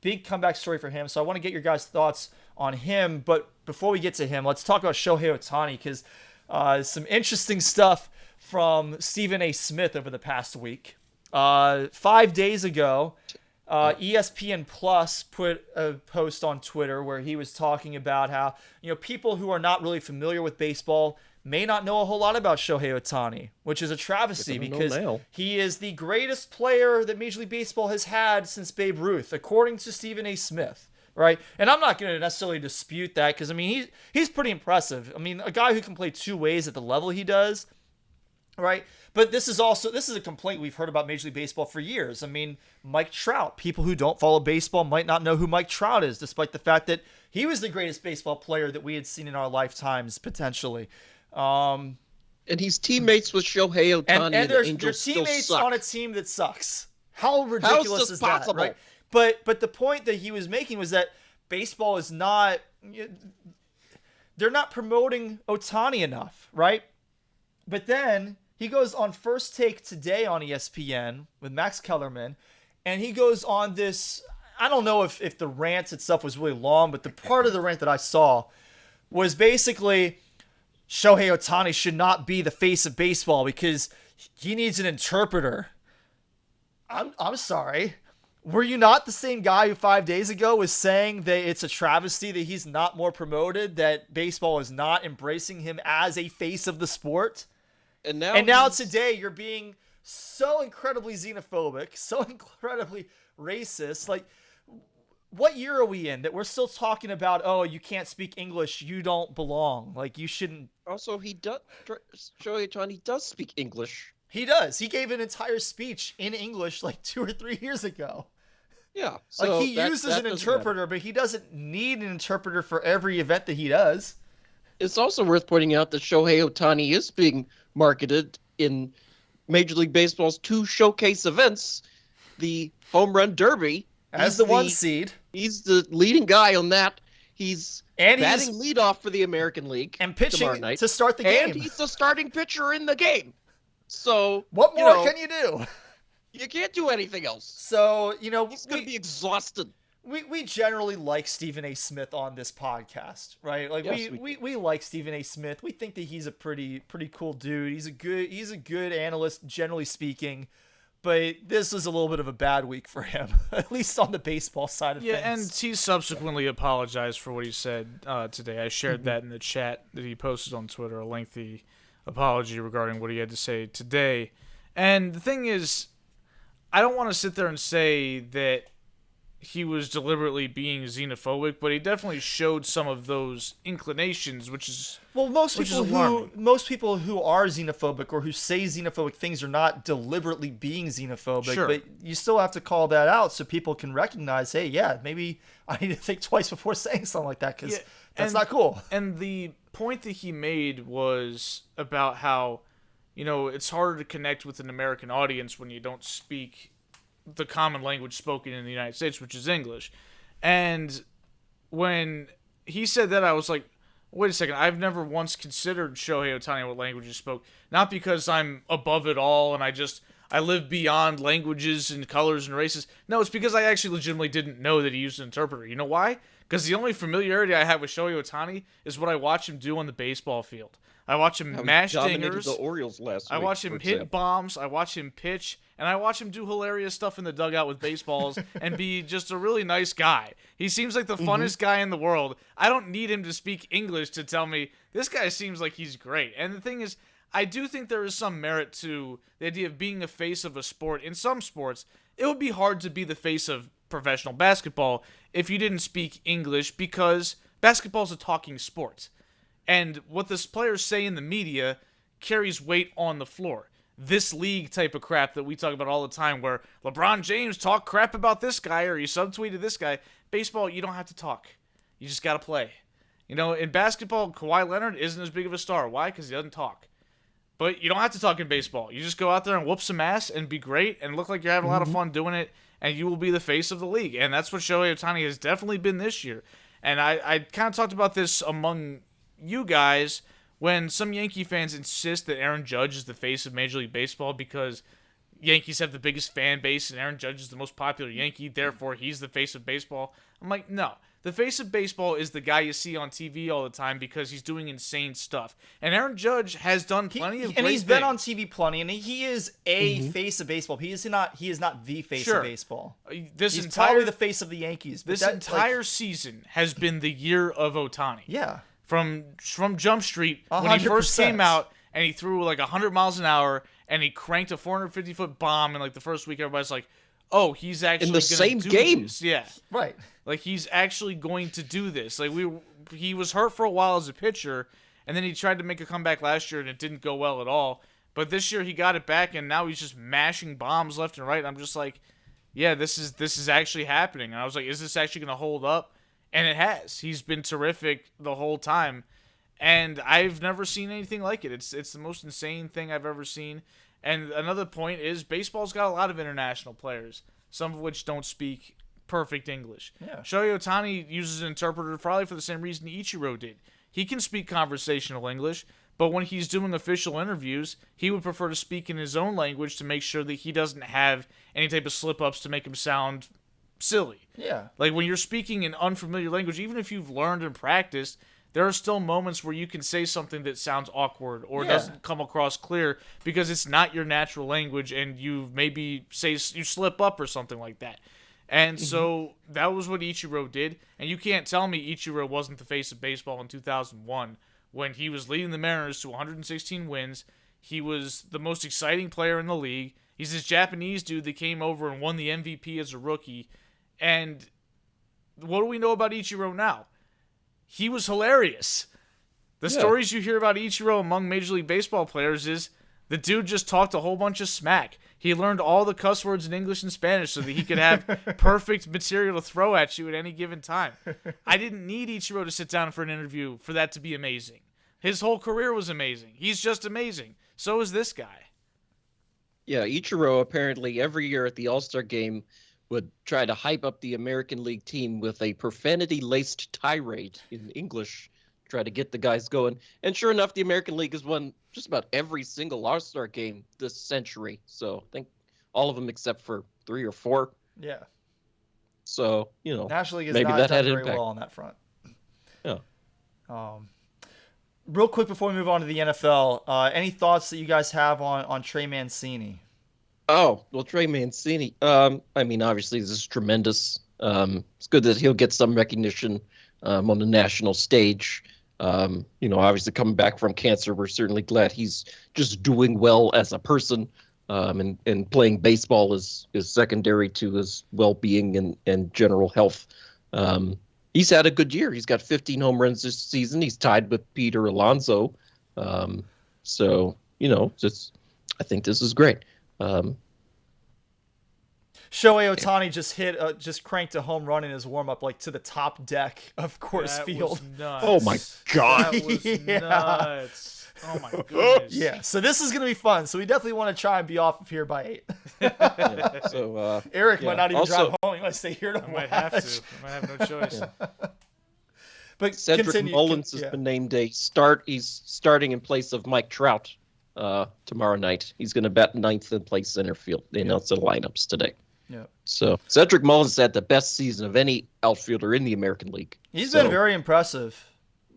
big comeback story for him. So I want to get your guys' thoughts on him. But before we get to him, let's talk about Shohei Ohtani because some interesting stuff from Stephen A. Smith over the past week. 5 days ago, ESPN Plus put a post on Twitter where he was talking about how people who are not really familiar with baseball may not know a whole lot about Shohei Ohtani, which is a travesty because he is the greatest player that Major League Baseball has had since Babe Ruth, according to Stephen A. Smith, right? And I'm not going to necessarily dispute that because, I mean, he's pretty impressive. I mean, a guy who can play 2 ways at the level he does, right? But this is a complaint we've heard about Major League Baseball for years. I mean, Mike Trout, people who don't follow baseball might not know who Mike Trout is, despite the fact that he was the greatest baseball player that we had seen in our lifetimes, potentially. And he's teammates with Shohei Ohtani, and the Angels they're teammates still suck. on a team that sucks. How ridiculous is possible? That, right? But the point that he was making was that baseball is not. They're not promoting Ohtani enough, right? But then he goes on First Take today on ESPN with Max Kellerman, and he goes on this. I don't know if the rant itself was really long, but the part of the rant that I saw was basically Shohei Ohtani should not be the face of baseball because he needs an interpreter. I'm sorry. Were you not the same guy who 5 days ago was saying that it's a travesty that he's not more promoted, that baseball is not embracing him as a face of the sport? And now today you're being so incredibly xenophobic, so incredibly racist. Like, what year are we in that we're still talking about, oh, you can't speak English, you don't belong. Like, you shouldn't. Also, Shohei Ohtani does speak English. He does. He gave an entire speech in English like 2 or 3 years ago. Yeah. So like, he uses an interpreter, but he doesn't need an interpreter for every event that he does. It's also worth pointing out that Shohei Ohtani is being marketed in Major League Baseball's 2 showcase events, the Home Run Derby. As the 1 seed. He's the leading guy on that. He's batting he's leadoff for the American League and pitching to start the game. And he's the starting pitcher in the game. So what more can you do? You can't do anything else. So, he's going to be exhausted. We generally like Stephen A. Smith on this podcast, right? Like yes, we like Stephen A. Smith. We think that he's a pretty cool dude. He's a good analyst, generally speaking. But this was a little bit of a bad week for him, at least on the baseball side of things. Yeah, and he subsequently apologized for what he said today. I shared that in the chat that he posted on Twitter, a lengthy apology regarding what he had to say today. And the thing is, I don't want to sit there and say that he was deliberately being xenophobic, but he definitely showed some of those inclinations, which is most people who are xenophobic or who say xenophobic things are not deliberately being xenophobic. Sure. But you still have to call that out so people can recognize, hey, yeah, maybe I need to think twice before saying something like that because that's not cool. And the point that he made was about how, it's harder to connect with an American audience when you don't speak the common language spoken in the United States, which is English. And when he said that, I was like, wait a second, I've never once considered Shohei Ohtani what language he spoke. Not because I'm above it all and I live beyond languages and colors and races. No, it's because I actually legitimately didn't know that he used an interpreter. You know why? Because the only familiarity I have with Shohei Ohtani is what I watch him do on the baseball field. I watch him mash dingers. The Orioles last week, I watch him hit bombs. I watch him pitch. And I watch him do hilarious stuff in the dugout with baseballs and be just a really nice guy. He seems like the funnest guy in the world. I don't need him to speak English to tell me this guy seems like he's great. And the thing is, I do think there is some merit to the idea of being a face of a sport. In some sports, it would be hard to be the face of professional basketball if you didn't speak English because basketball is a talking sport. And what the players say in the media carries weight on the floor. This league type of crap that we talk about all the time where LeBron James talk crap about this guy or he subtweeted this guy. Baseball, you don't have to talk. You just got to play. In basketball, Kawhi Leonard isn't as big of a star. Why? Because he doesn't talk. But you don't have to talk in baseball. You just go out there and whoop some ass and be great and look like you're having a lot of fun doing it, and you will be the face of the league. And that's what Shohei Ohtani has definitely been this year. And I kind of talked about this among you guys when some Yankee fans insist that Aaron Judge is the face of Major League Baseball because Yankees have the biggest fan base and Aaron Judge is the most popular Yankee, therefore he's the face of baseball. I'm like, no. The face of baseball is the guy you see on TV all the time because he's doing insane stuff. And Aaron Judge has done plenty of great and he's things. been on TV plenty, and he is a face of baseball. He is not the face of baseball. He's probably the face of the Yankees. This entire season has been the year of Ohtani. Yeah. From Jump Street, 100%. when he first came out and he threw like 100 miles an hour and he cranked a 450-foot bomb in like the first week, everybody's like, oh, he's actually in the same game. This. Yeah. Right. Like he's actually going to do this. Like he was hurt for a while as a pitcher, and then he tried to make a comeback last year and it didn't go well at all. But this year he got it back and now he's just mashing bombs left and right. And I'm just like, yeah, this is actually happening. And I was like, is this actually going to hold up? And it has. He's been terrific the whole time. And I've never seen anything like it. It's the most insane thing I've ever seen. And another point is baseball's got a lot of international players, some of which don't speak perfect English. Yeah. Shohei Ohtani uses an interpreter probably for the same reason Ichiro did. He can speak conversational English, but when he's doing official interviews, he would prefer to speak in his own language to make sure that he doesn't have any type of slip-ups to make him sound silly. Yeah. Like when you're speaking in unfamiliar language, even if you've learned and practiced, there are still moments where you can say something that sounds awkward or doesn't come across clear because it's not your natural language and you maybe you slip up or something like that. And so that was what Ichiro did. And you can't tell me Ichiro wasn't the face of baseball in 2001 when he was leading the Mariners to 116 wins. He was the most exciting player in the league. He's this Japanese dude that came over and won the MVP as a rookie. And what do we know about Ichiro now? He was hilarious. The stories you hear about Ichiro among Major League Baseball players is the dude just talked a whole bunch of smack. He learned all the cuss words in English and Spanish so that he could have perfect material to throw at you at any given time. I didn't need Ichiro to sit down for an interview for that to be amazing. His whole career was amazing. He's just amazing. So is this guy. Yeah, Ichiro apparently every year at the All-Star game would try to hype up the American League team with a profanity-laced tirade in English, try to get the guys going. And sure enough, the American League has won just about every single All-Star game this century. So I think all of them except for 3 or 4. Yeah. So, National League has maybe not that done had very impact. well on that front. Yeah. Real quick before we move on to the NFL, any thoughts that you guys have on Trey Mancini? Oh, well, Trey Mancini. I mean, obviously, this is tremendous. It's good that he'll get some recognition on the national stage. Obviously, coming back from cancer, we're certainly glad he's just doing well as a person. And playing baseball is secondary to his well-being and general health. He's had a good year. He's got 15 home runs this season. He's tied with Peter Alonso. So, I think this is great. Shohei Ohtani just cranked a home run in his warm-up, like to the top deck of Coors Field. Was nuts. Oh my God. That was nuts. Oh my goodness. Yeah, so this is gonna be fun. So we definitely want to try and be off of here by 8. So Eric might not even also, drive home. He might stay here to I might have to. I might have no choice. But Cedric Mullins has been named He's starting in place of Mike Trout tomorrow night. He's going to bat 9th and play center field. They announced the lineups today. Yeah. So Cedric Mullins had the best season of any outfielder in the American League. He's been very impressive.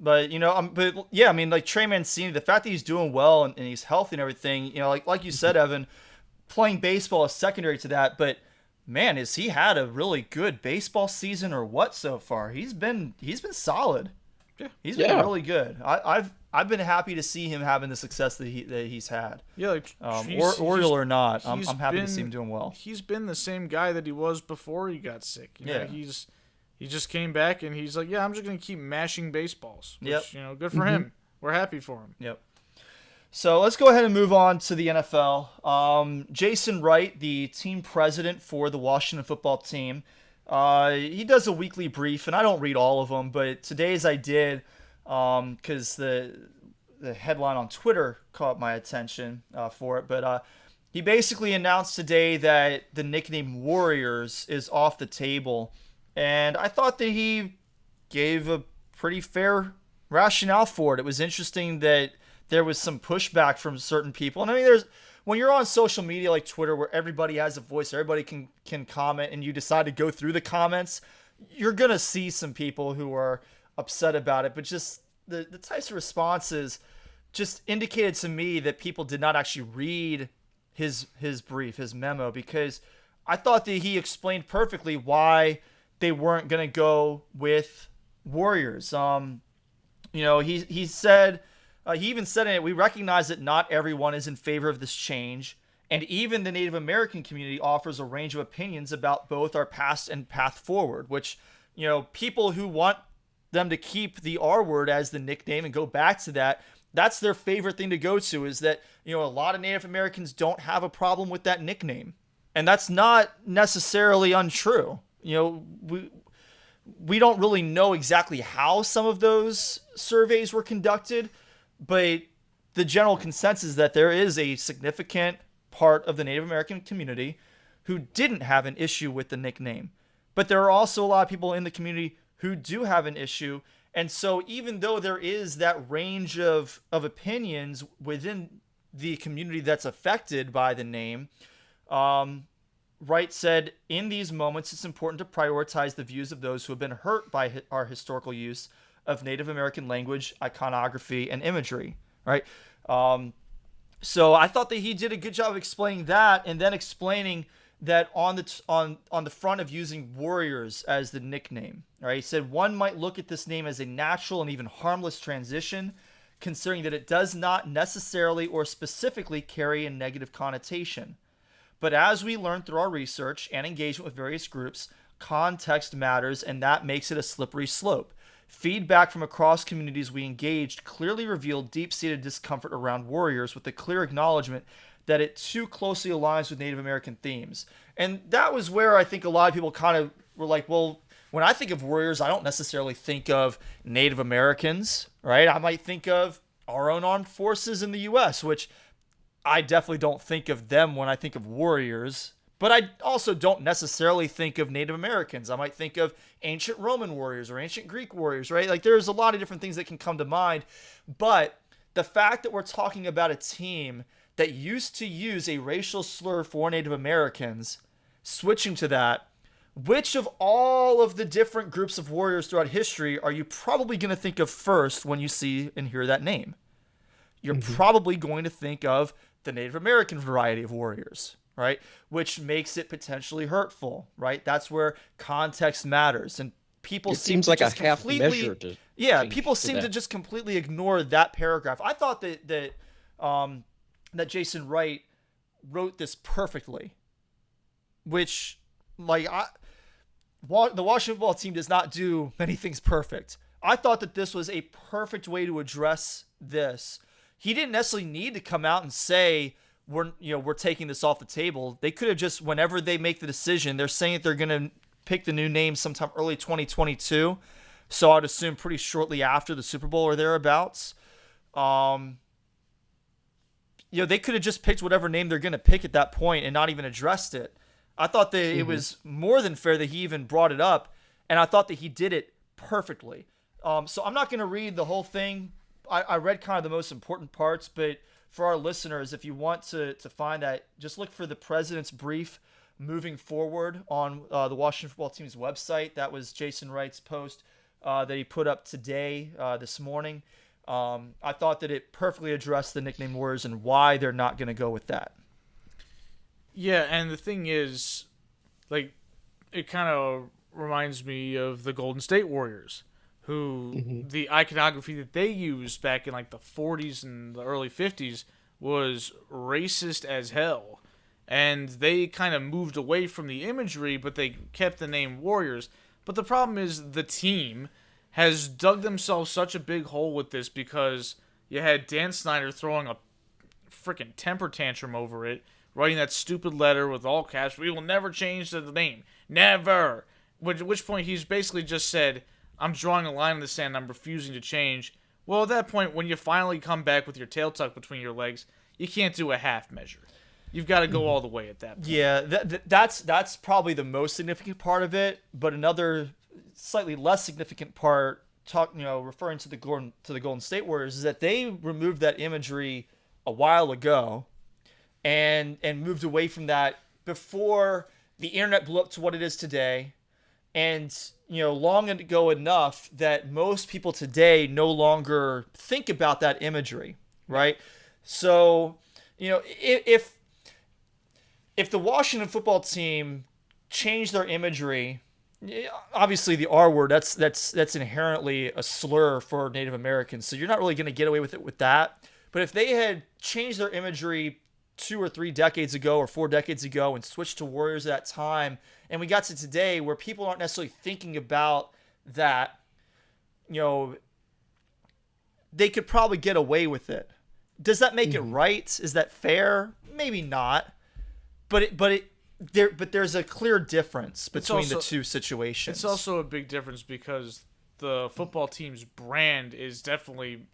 But, like Trey Mancini, the fact that he's doing well and he's healthy and everything, like you said, Evan, playing baseball is secondary to that. But, man, has he had a really good baseball season or what so far? He's been solid. Yeah. He's been really good. I've been happy to see him having the success that he's had. Yeah, like Oriole or not, I'm happy to see him doing well. He's been the same guy that he was before he got sick. He just came back and he's like, yeah, I'm just gonna keep mashing baseballs. Which, good for him. We're happy for him. Yep. So let's go ahead and move on to the NFL. Jason Wright, the team president for the Washington football team, he does a weekly brief, and I don't read all of them, but today's I did because the headline on Twitter caught my attention for it. But he basically announced today that the nickname Warriors is off the table, and I thought that he gave a pretty fair rationale for it. It was interesting that there was some pushback from certain people. And I mean, when you're on social media like Twitter, where everybody has a voice, everybody can comment, and you decide to go through the comments, you're going to see some people who are upset about it. But just the types of responses just indicated to me that people did not actually read his brief, his memo, because I thought that he explained perfectly why they weren't going to go with Warriors. He said... he even said in it, we recognize that not everyone is in favor of this change, and even the Native American community offers a range of opinions about both our past and path forward, which, people who want them to keep the R word as the nickname and go back to that, that's their favorite thing to go to, is that, a lot of Native Americans don't have a problem with that nickname. And that's not necessarily untrue. We don't really know exactly how some of those surveys were conducted, but the general consensus is that there is a significant part of the Native American community who didn't have an issue with the nickname. But there are also a lot of people in the community who do have an issue. And so even though there is that range of opinions within the community that's affected by the name, Wright said, in these moments, it's important to prioritize the views of those who have been hurt by our historical use of Native American language, iconography, and imagery, right? So I thought that he did a good job of explaining that, and then explaining that on the front of using Warriors as the nickname, right? He said one might look at this name as a natural and even harmless transition, considering that it does not necessarily or specifically carry a negative connotation. But as we learned through our research and engagement with various groups, context matters, and that makes it a slippery slope. Feedback from across communities we engaged clearly revealed deep-seated discomfort around Warriors, with a clear acknowledgement that it too closely aligns with Native American themes. And that was where I think a lot of people kind of were like, well, when I think of Warriors, I don't necessarily think of Native Americans, right? I might think of our own armed forces in the U.S., which I definitely don't think of them when I think of warriors. But I also don't necessarily think of Native Americans. I might think of ancient Roman warriors or ancient Greek warriors, right? Like there's a lot of different things that can come to mind. But the fact that we're talking about a team that used to use a racial slur for Native Americans, switching to that, which of all of the different groups of warriors throughout history are you probably going to think of first when you see and hear that name? You're probably going to think of the Native American variety of warriors, right? Which makes it potentially hurtful, right? That's where context matters. And people seem seems to like a just half completely, measure to yeah, change people to seem that. to just completely ignore that paragraph. I thought that Jason Wright wrote this perfectly, which the Washington football team does not do many things perfect. I thought that this was a perfect way to address this. He didn't necessarily need to come out and say we're taking this off the table. They could have just, whenever they make the decision, they're saying that they're going to pick the new name sometime early 2022. So I'd assume pretty shortly after the Super Bowl or thereabouts. They could have just picked whatever name they're going to pick at that point and not even addressed it. I thought that it was more than fair that he even brought it up, and I thought that he did it perfectly. So I'm not going to read the whole thing. I read kind of the most important parts, but for our listeners, if you want to find that, just look for the president's brief moving forward on the Washington football team's website. That was Jason Wright's post that he put up today, this morning. I thought that it perfectly addressed the nickname Warriors and why they're not going to go with that. Yeah, and the thing is, like, it kind of reminds me of the Golden State Warriors, who the iconography that they used back in like the 40s and the early 50s was racist as hell. And they kind of moved away from the imagery, but they kept the name Warriors. But the problem is the team has dug themselves such a big hole with this because you had Dan Snyder throwing a freaking temper tantrum over it, writing that stupid letter with all caps, "We will never change the name. Never." At which point he's basically just said, "I'm drawing a line in the sand. I'm refusing to change." Well, at that point, when you finally come back with your tail tucked between your legs, you can't do a half measure. You've got to go all the way at that point. Yeah, that's probably the most significant part of it. But another slightly less significant part, referring to the Golden State Warriors, is that they removed that imagery a while ago, and moved away from that before the internet blew up to what it is today, and long ago enough that most people today no longer think about that imagery, right? So, if the Washington football team changed their imagery, obviously the R word, that's inherently a slur for Native Americans, so you're not really going to get away with it with that. But if they had changed their imagery 2 or 3 decades ago or 4 decades ago and switched to Warriors at that time, and we got to today where people aren't necessarily thinking about that, they could probably get away with it. Does that make it right? Is that fair? Maybe not. But there's a clear difference between the two situations. It's also a big difference because the football team's brand is definitely,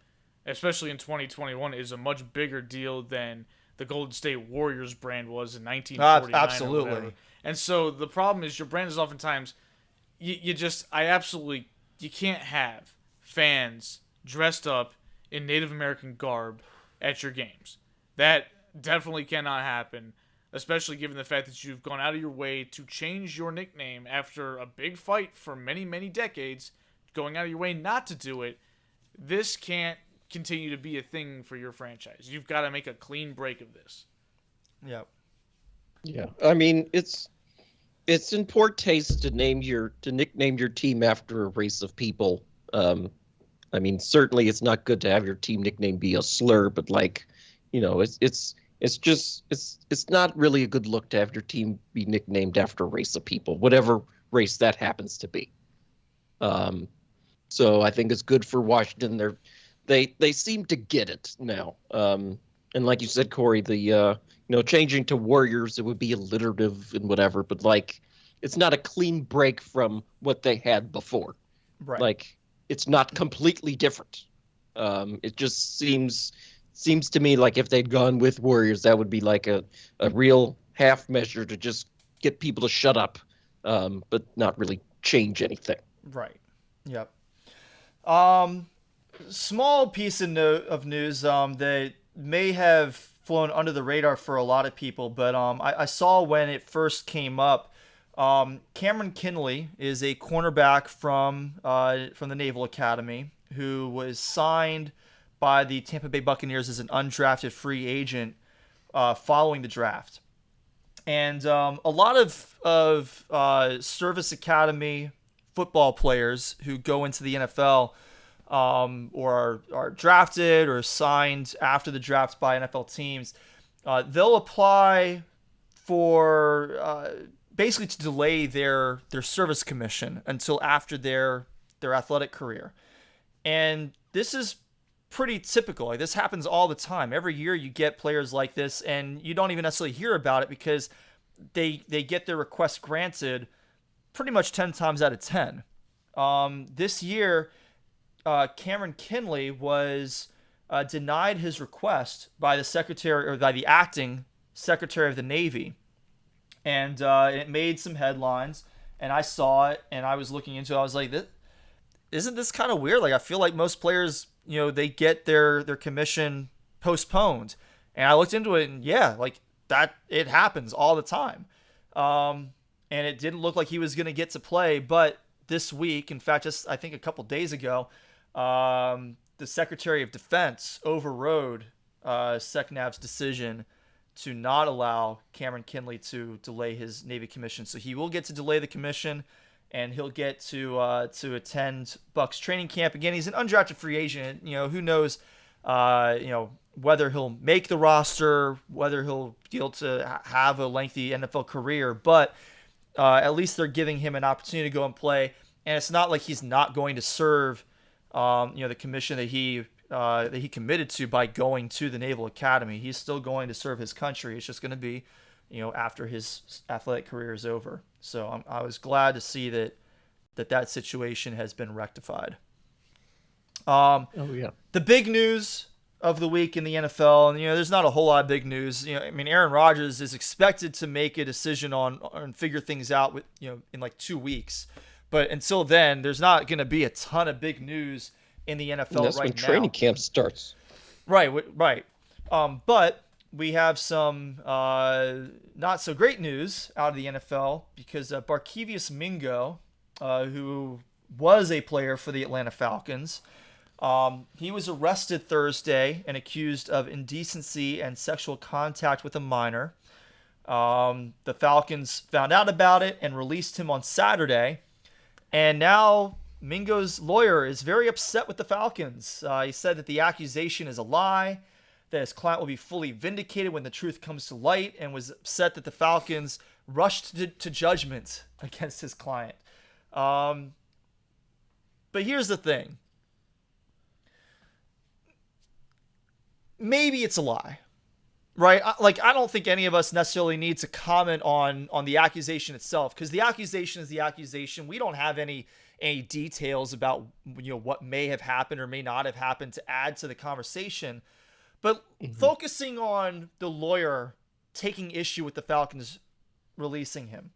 especially in 2021, is a much bigger deal than the Golden State Warriors brand was in 1949. Absolutely. Or whatever. And so the problem is your brand is oftentimes, you can't have fans dressed up in Native American garb at your games. That definitely cannot happen, especially given the fact that you've gone out of your way to change your nickname after a big fight for many, many decades, going out of your way not to do it. This can't continue to be a thing for your franchise. You've got to make a clean break of this. Yep. Yeah. I mean, it's in poor taste to nickname your team after a race of people. I mean, certainly it's not good to have your team nickname be a slur, but it's not really a good look to have your team be nicknamed after a race of people, whatever race that happens to be. So I think it's good for Washington. They seem to get it now. And like you said, Corey, the changing to Warriors, it would be alliterative and whatever, but it's not a clean break from what they had before. Right. It's not completely different. It just seems seems to me like if they'd gone with Warriors, that would be like a real half measure to just get people to shut up, but not really change anything. Right. Yep. Small piece of news that may have flown under the radar for a lot of people, but I saw when it first came up. Cameron Kinley is a cornerback from the Naval Academy who was signed by the Tampa Bay Buccaneers as an undrafted free agent following the draft. And a lot of service academy football players who go into the NFL or are drafted or signed after the draft by NFL teams, they'll apply for basically to delay their service commission until after their athletic career. And this is pretty typical. Like, this happens all the time. Every year you get players like this, and you don't even necessarily hear about it because they get their request granted pretty much 10 times out of 10. This year, Cameron Kinley was denied his request by the secretary or by the acting Secretary of the Navy, and it made some headlines. And I saw it, and I was looking into it. I was like, isn't this kind of weird? Like, I feel like most players, they get their commission postponed. And I looked into it, and yeah, like that, it happens all the time. And it didn't look like he was going to get to play. But this week, in fact, just I think a couple days ago, the Secretary of Defense overrode SecNav's decision to not allow Cameron Kinley to delay his Navy commission. So he will get to delay the commission, and he'll get to attend Bucs training camp again. He's an undrafted free agent. Who knows, whether he'll make the roster, whether he'll be able to have a lengthy NFL career. But at least they're giving him an opportunity to go and play. And it's not like he's not going to serve, the commission that he committed to by going to the Naval Academy. He's still going to serve his country. It's just going to be, after his athletic career is over. So I was glad to see that situation has been rectified. The big news of the week in the NFL, and there's not a whole lot of big news. Aaron Rodgers is expected to make a decision on figure things out with in like 2 weeks, but until then, there's not going to be a ton of big news in the NFL that's right when now. Training camp starts. Right. But we have some not so great news out of the NFL because Barkevious Mingo, who was a player for the Atlanta Falcons, he was arrested Thursday and accused of indecency and sexual contact with a minor. The Falcons found out about it and released him on Saturday. And now Mingo's lawyer is very upset with the Falcons. He said that the accusation is a lie, that his client will be fully vindicated when the truth comes to light, and was upset that the Falcons rushed to judgment against his client. But here's the thing. Maybe it's a lie, right? I don't think any of us necessarily need to comment on the accusation itself, because the accusation is the accusation. We don't have any details about what may have happened or may not have happened to add to the conversation. But focusing on the lawyer taking issue with the Falcons releasing him.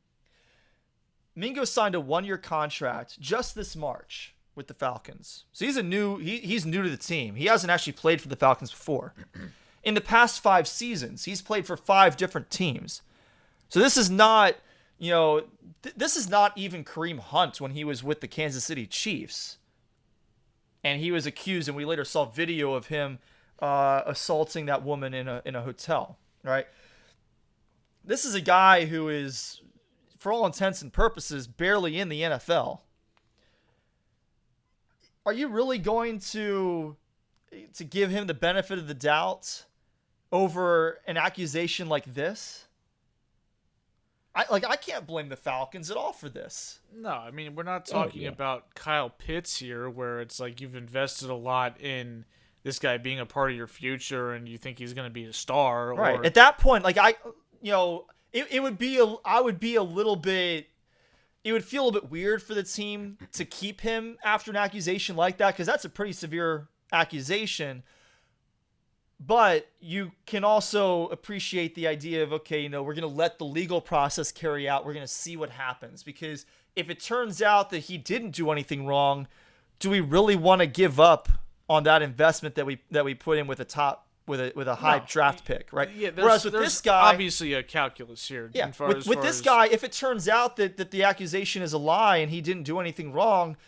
Mingo signed a 1-year contract just this March with the Falcons. So he's new to the team. He hasn't actually played for the Falcons before. In the past 5 seasons, he's played for 5 different teams. So this is not, this is not even Kareem Hunt when he was with the Kansas City Chiefs. And he was accused, and we later saw video of him assaulting that woman in a hotel, right? This is a guy who is, for all intents and purposes, barely in the NFL. Are you really going to give him the benefit of the doubt over an accusation like this? I can't blame the Falcons at all for this. No, we're not talking about Kyle Pitts here, where it's like you've invested a lot in this guy being a part of your future and you think he's going to be a star. Right. Or... At that point, it would be a little bit, it would feel a bit weird for the team to keep him after an accusation like that, because that's a pretty severe accusation. But you can also appreciate the idea of, okay, we're going to let the legal process carry out. We're going to see what happens. Because if it turns out that he didn't do anything wrong, do we really want to give up on that investment that we put in with a high draft pick, right? Yeah, Whereas with this guy, obviously a calculus here. yeah, with this guy, if it turns out that the accusation is a lie and he didn't do anything wrong,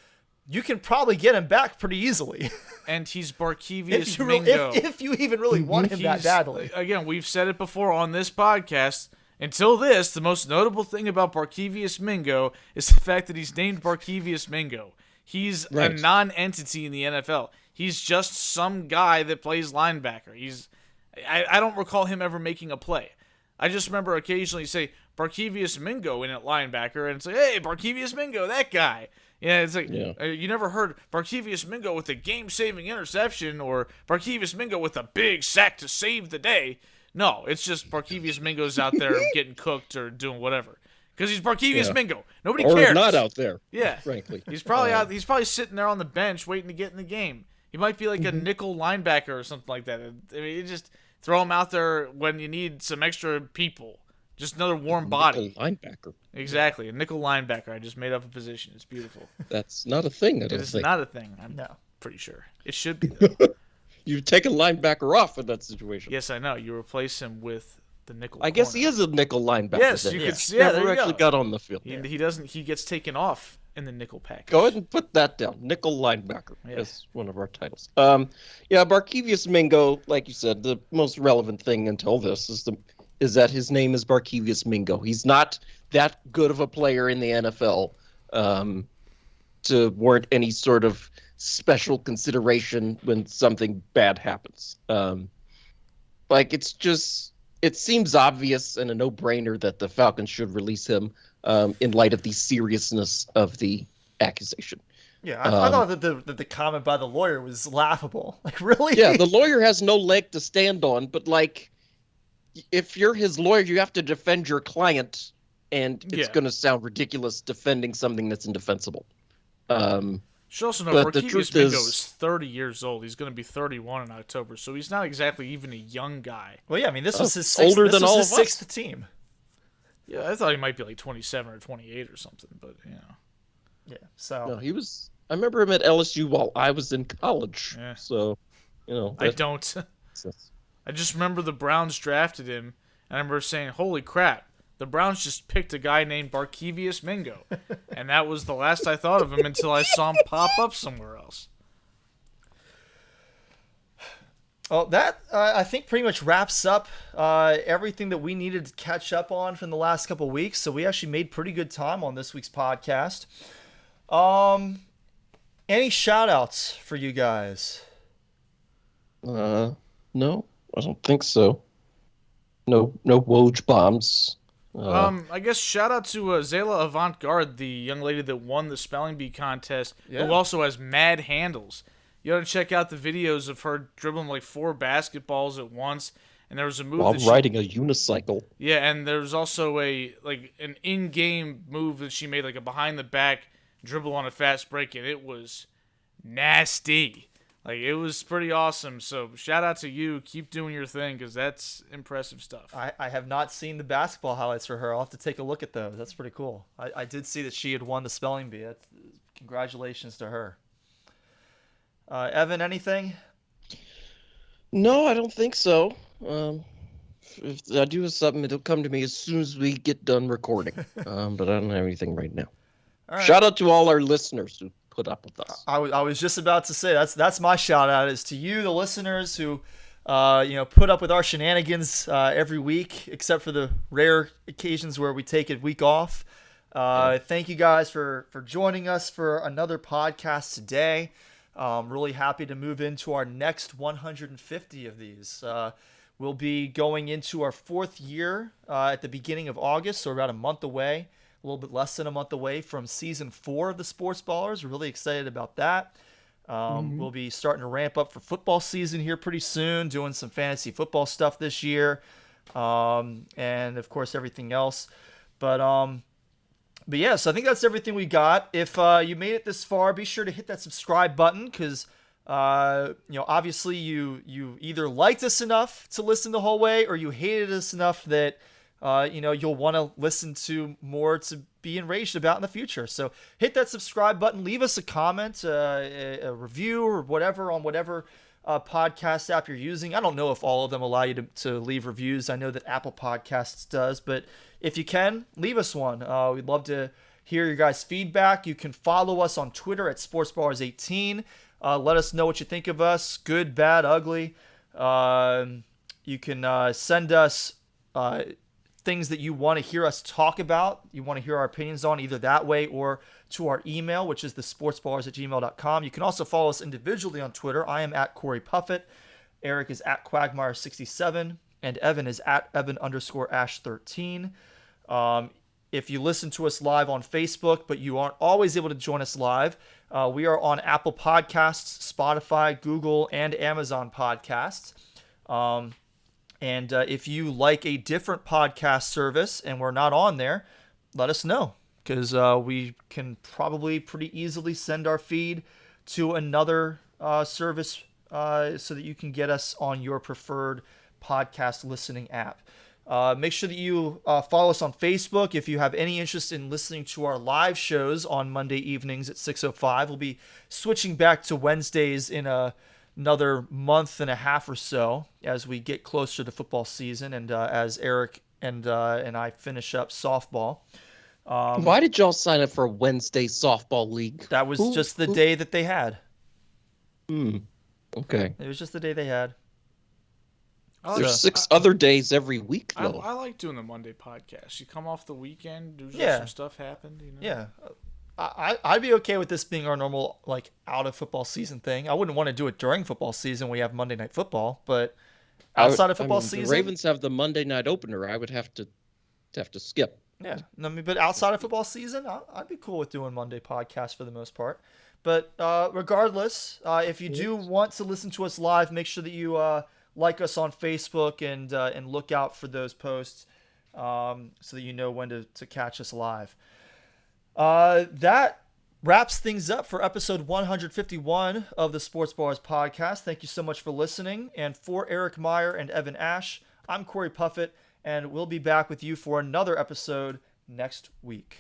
you can probably get him back pretty easily. And he's Barkevious Mingo. If you even really want him that badly. Again, we've said it before on this podcast. Until this, the most notable thing about Barkevious Mingo is the fact that he's named Barkevious Mingo. He's a non-entity in the NFL. He's just some guy that plays linebacker. I don't recall him ever making a play. I just remember occasionally say Barkevious Mingo in at linebacker, and it's like, hey, Barkevious Mingo, that guy. Yeah, it's like, you never heard Barkevious Mingo with a game-saving interception or Barkevious Mingo with a big sack to save the day. No, it's just Barkevious Mingo's out there getting cooked or doing whatever. Because he's Barkevious Mingo. Nobody cares. Or not out there, yeah, frankly. He's probably out. He's probably sitting there on the bench waiting to get in the game. He might be like a nickel linebacker or something like that. I mean, you just throw him out there when you need some extra people. Just another warm body. Nickel linebacker. Exactly. A nickel linebacker. I just made up a position. It's beautiful. That's not a thing, I don't It is think. not a thing. I'm No. pretty sure. It should be, though. You take a linebacker off in that situation. Yes, I know. You replace him with the nickel I guess corner. he is a nickel linebacker. Yes, then. you could see. Never Yeah, there you actually go. got on the field. He doesn't. He gets taken off in the nickel package. Go ahead and put that down. Nickel linebacker is one of our titles. Barkevious Mingo, like you said, the most relevant thing until this is that his name is Barkevious Mingo. He's not that good of a player in the NFL to warrant any sort of special consideration when something bad happens. It seems obvious and a no-brainer that the Falcons should release him in light of the seriousness of the accusation. Yeah, I thought that the comment by the lawyer was laughable. Like, really? Yeah, the lawyer has no leg to stand on, but like, if you're his lawyer, you have to defend your client, and it's going to sound ridiculous defending something that's indefensible. Should also know but the Barkevious truth Mingo is- is 30 years old. He's going to be 31 in October, so he's not exactly even a young guy. Well, yeah, I mean, this was his older than all of us. sixth team. Yeah, I thought he might be like 27 or 28 or something, but Yeah, so No, he was. I remember him at LSU while I was in college. Yeah. So, I don't. I just remember the Browns drafted him, and I remember saying, "Holy crap! The Browns just picked a guy named Barkevious Mingo," and that was the last I thought of him until I saw him pop up somewhere else. Well, that I think pretty much wraps up everything that we needed to catch up on from the last couple of weeks. So we actually made pretty good time on this week's podcast. Any shout outs for you guys? No, I don't think so. No Woj bombs. I guess shout out to Zayla Avant-Garde, the young lady that won the spelling bee contest, Yeah. who also has mad handles. You ought to check out the videos of her dribbling like 4 basketballs at once. And there was a move While that she, riding a unicycle. yeah, and there's also an in-game move that she made, like a behind the back dribble on a fast break, and it was nasty. Like, it was pretty awesome. So shout out to you. Keep doing your thing, because that's impressive stuff. I have not seen the basketball highlights for her. I'll have to take a look at those. That's pretty cool. I did see that she had won the spelling bee. Congratulations to her. Evan, anything? No, I don't think so. If I do have something, it'll come to me as soon as we get done recording. But I don't have anything right now. All right. Shout out to all our listeners who put up with us. I was just about to say that's my shout out is to you, the listeners who put up with our shenanigans every week, except for the rare occasions where we take a week off. Thank you guys for joining us for another podcast today. Really happy to move into our next 150 of these. We'll be going into our 4th year at the beginning of August, so we're about a month away. A little bit less than a month away from season 4 of the Sports Ballers. We're really excited about that. We'll be starting to ramp up for football season here pretty soon, doing some fantasy football stuff this year, and of course everything else. But yeah, so I think that's everything we got. If you made it this far, be sure to hit that subscribe button because Obviously you either liked us enough to listen the whole way, or you hated us enough that you'll want to listen to more to be enraged about in the future. So hit that subscribe button, leave us a comment, a review, or whatever on whatever podcast app you're using. I don't know if all of them allow you to leave reviews. I know that Apple Podcasts does, but if you can, leave us one. We'd love to hear your guys' feedback. You can follow us on Twitter at SportsBars18. Let us know what you think of us, good, bad, ugly. You can send us things that you want to hear us talk about, you want to hear our opinions on, either that way or to our email, which is thesportsballers@gmail.com. You can also follow us individually on Twitter. I am at Corey Puffett, Eric is at Quagmire67, and Evan is at Evan_Ash13. If you listen to us live on Facebook, but you aren't always able to join us live, we are on Apple Podcasts, Spotify, Google, and Amazon Podcasts. And if you like a different podcast service and we're not on there, let us know, because we can probably pretty easily send our feed to another service so that you can get us on your preferred podcast listening app. Make sure that you follow us on Facebook. If you have any interest in listening to our live shows on Monday evenings at 6:05, we'll be switching back to Wednesdays in another month and a half or so as we get closer to football season, and as Eric and I finish up softball. Why did y'all sign up for a Wednesday softball league? That was just the day that they had. Okay. It was just the day they had. There's 6 other days every week, though. I like doing the Monday podcast. You come off the weekend, some stuff happened. Yeah. I'd be okay with this being our normal, out of football season thing. I wouldn't want to do it during football season. We have Monday Night Football, but outside of football season, the Ravens have the Monday night opener. I would have to skip. Yeah, but outside of football season, I'd be cool with doing Monday podcasts for the most part. But regardless, if you do want to listen to us live, make sure that you like us on Facebook and look out for those posts so that you know when to catch us live. That wraps things up for episode 151 of the Sports Bars podcast. Thank you so much for listening. And for Eric Meyer and Evan Ash, I'm Corey Puffett, and we'll be back with you for another episode next week.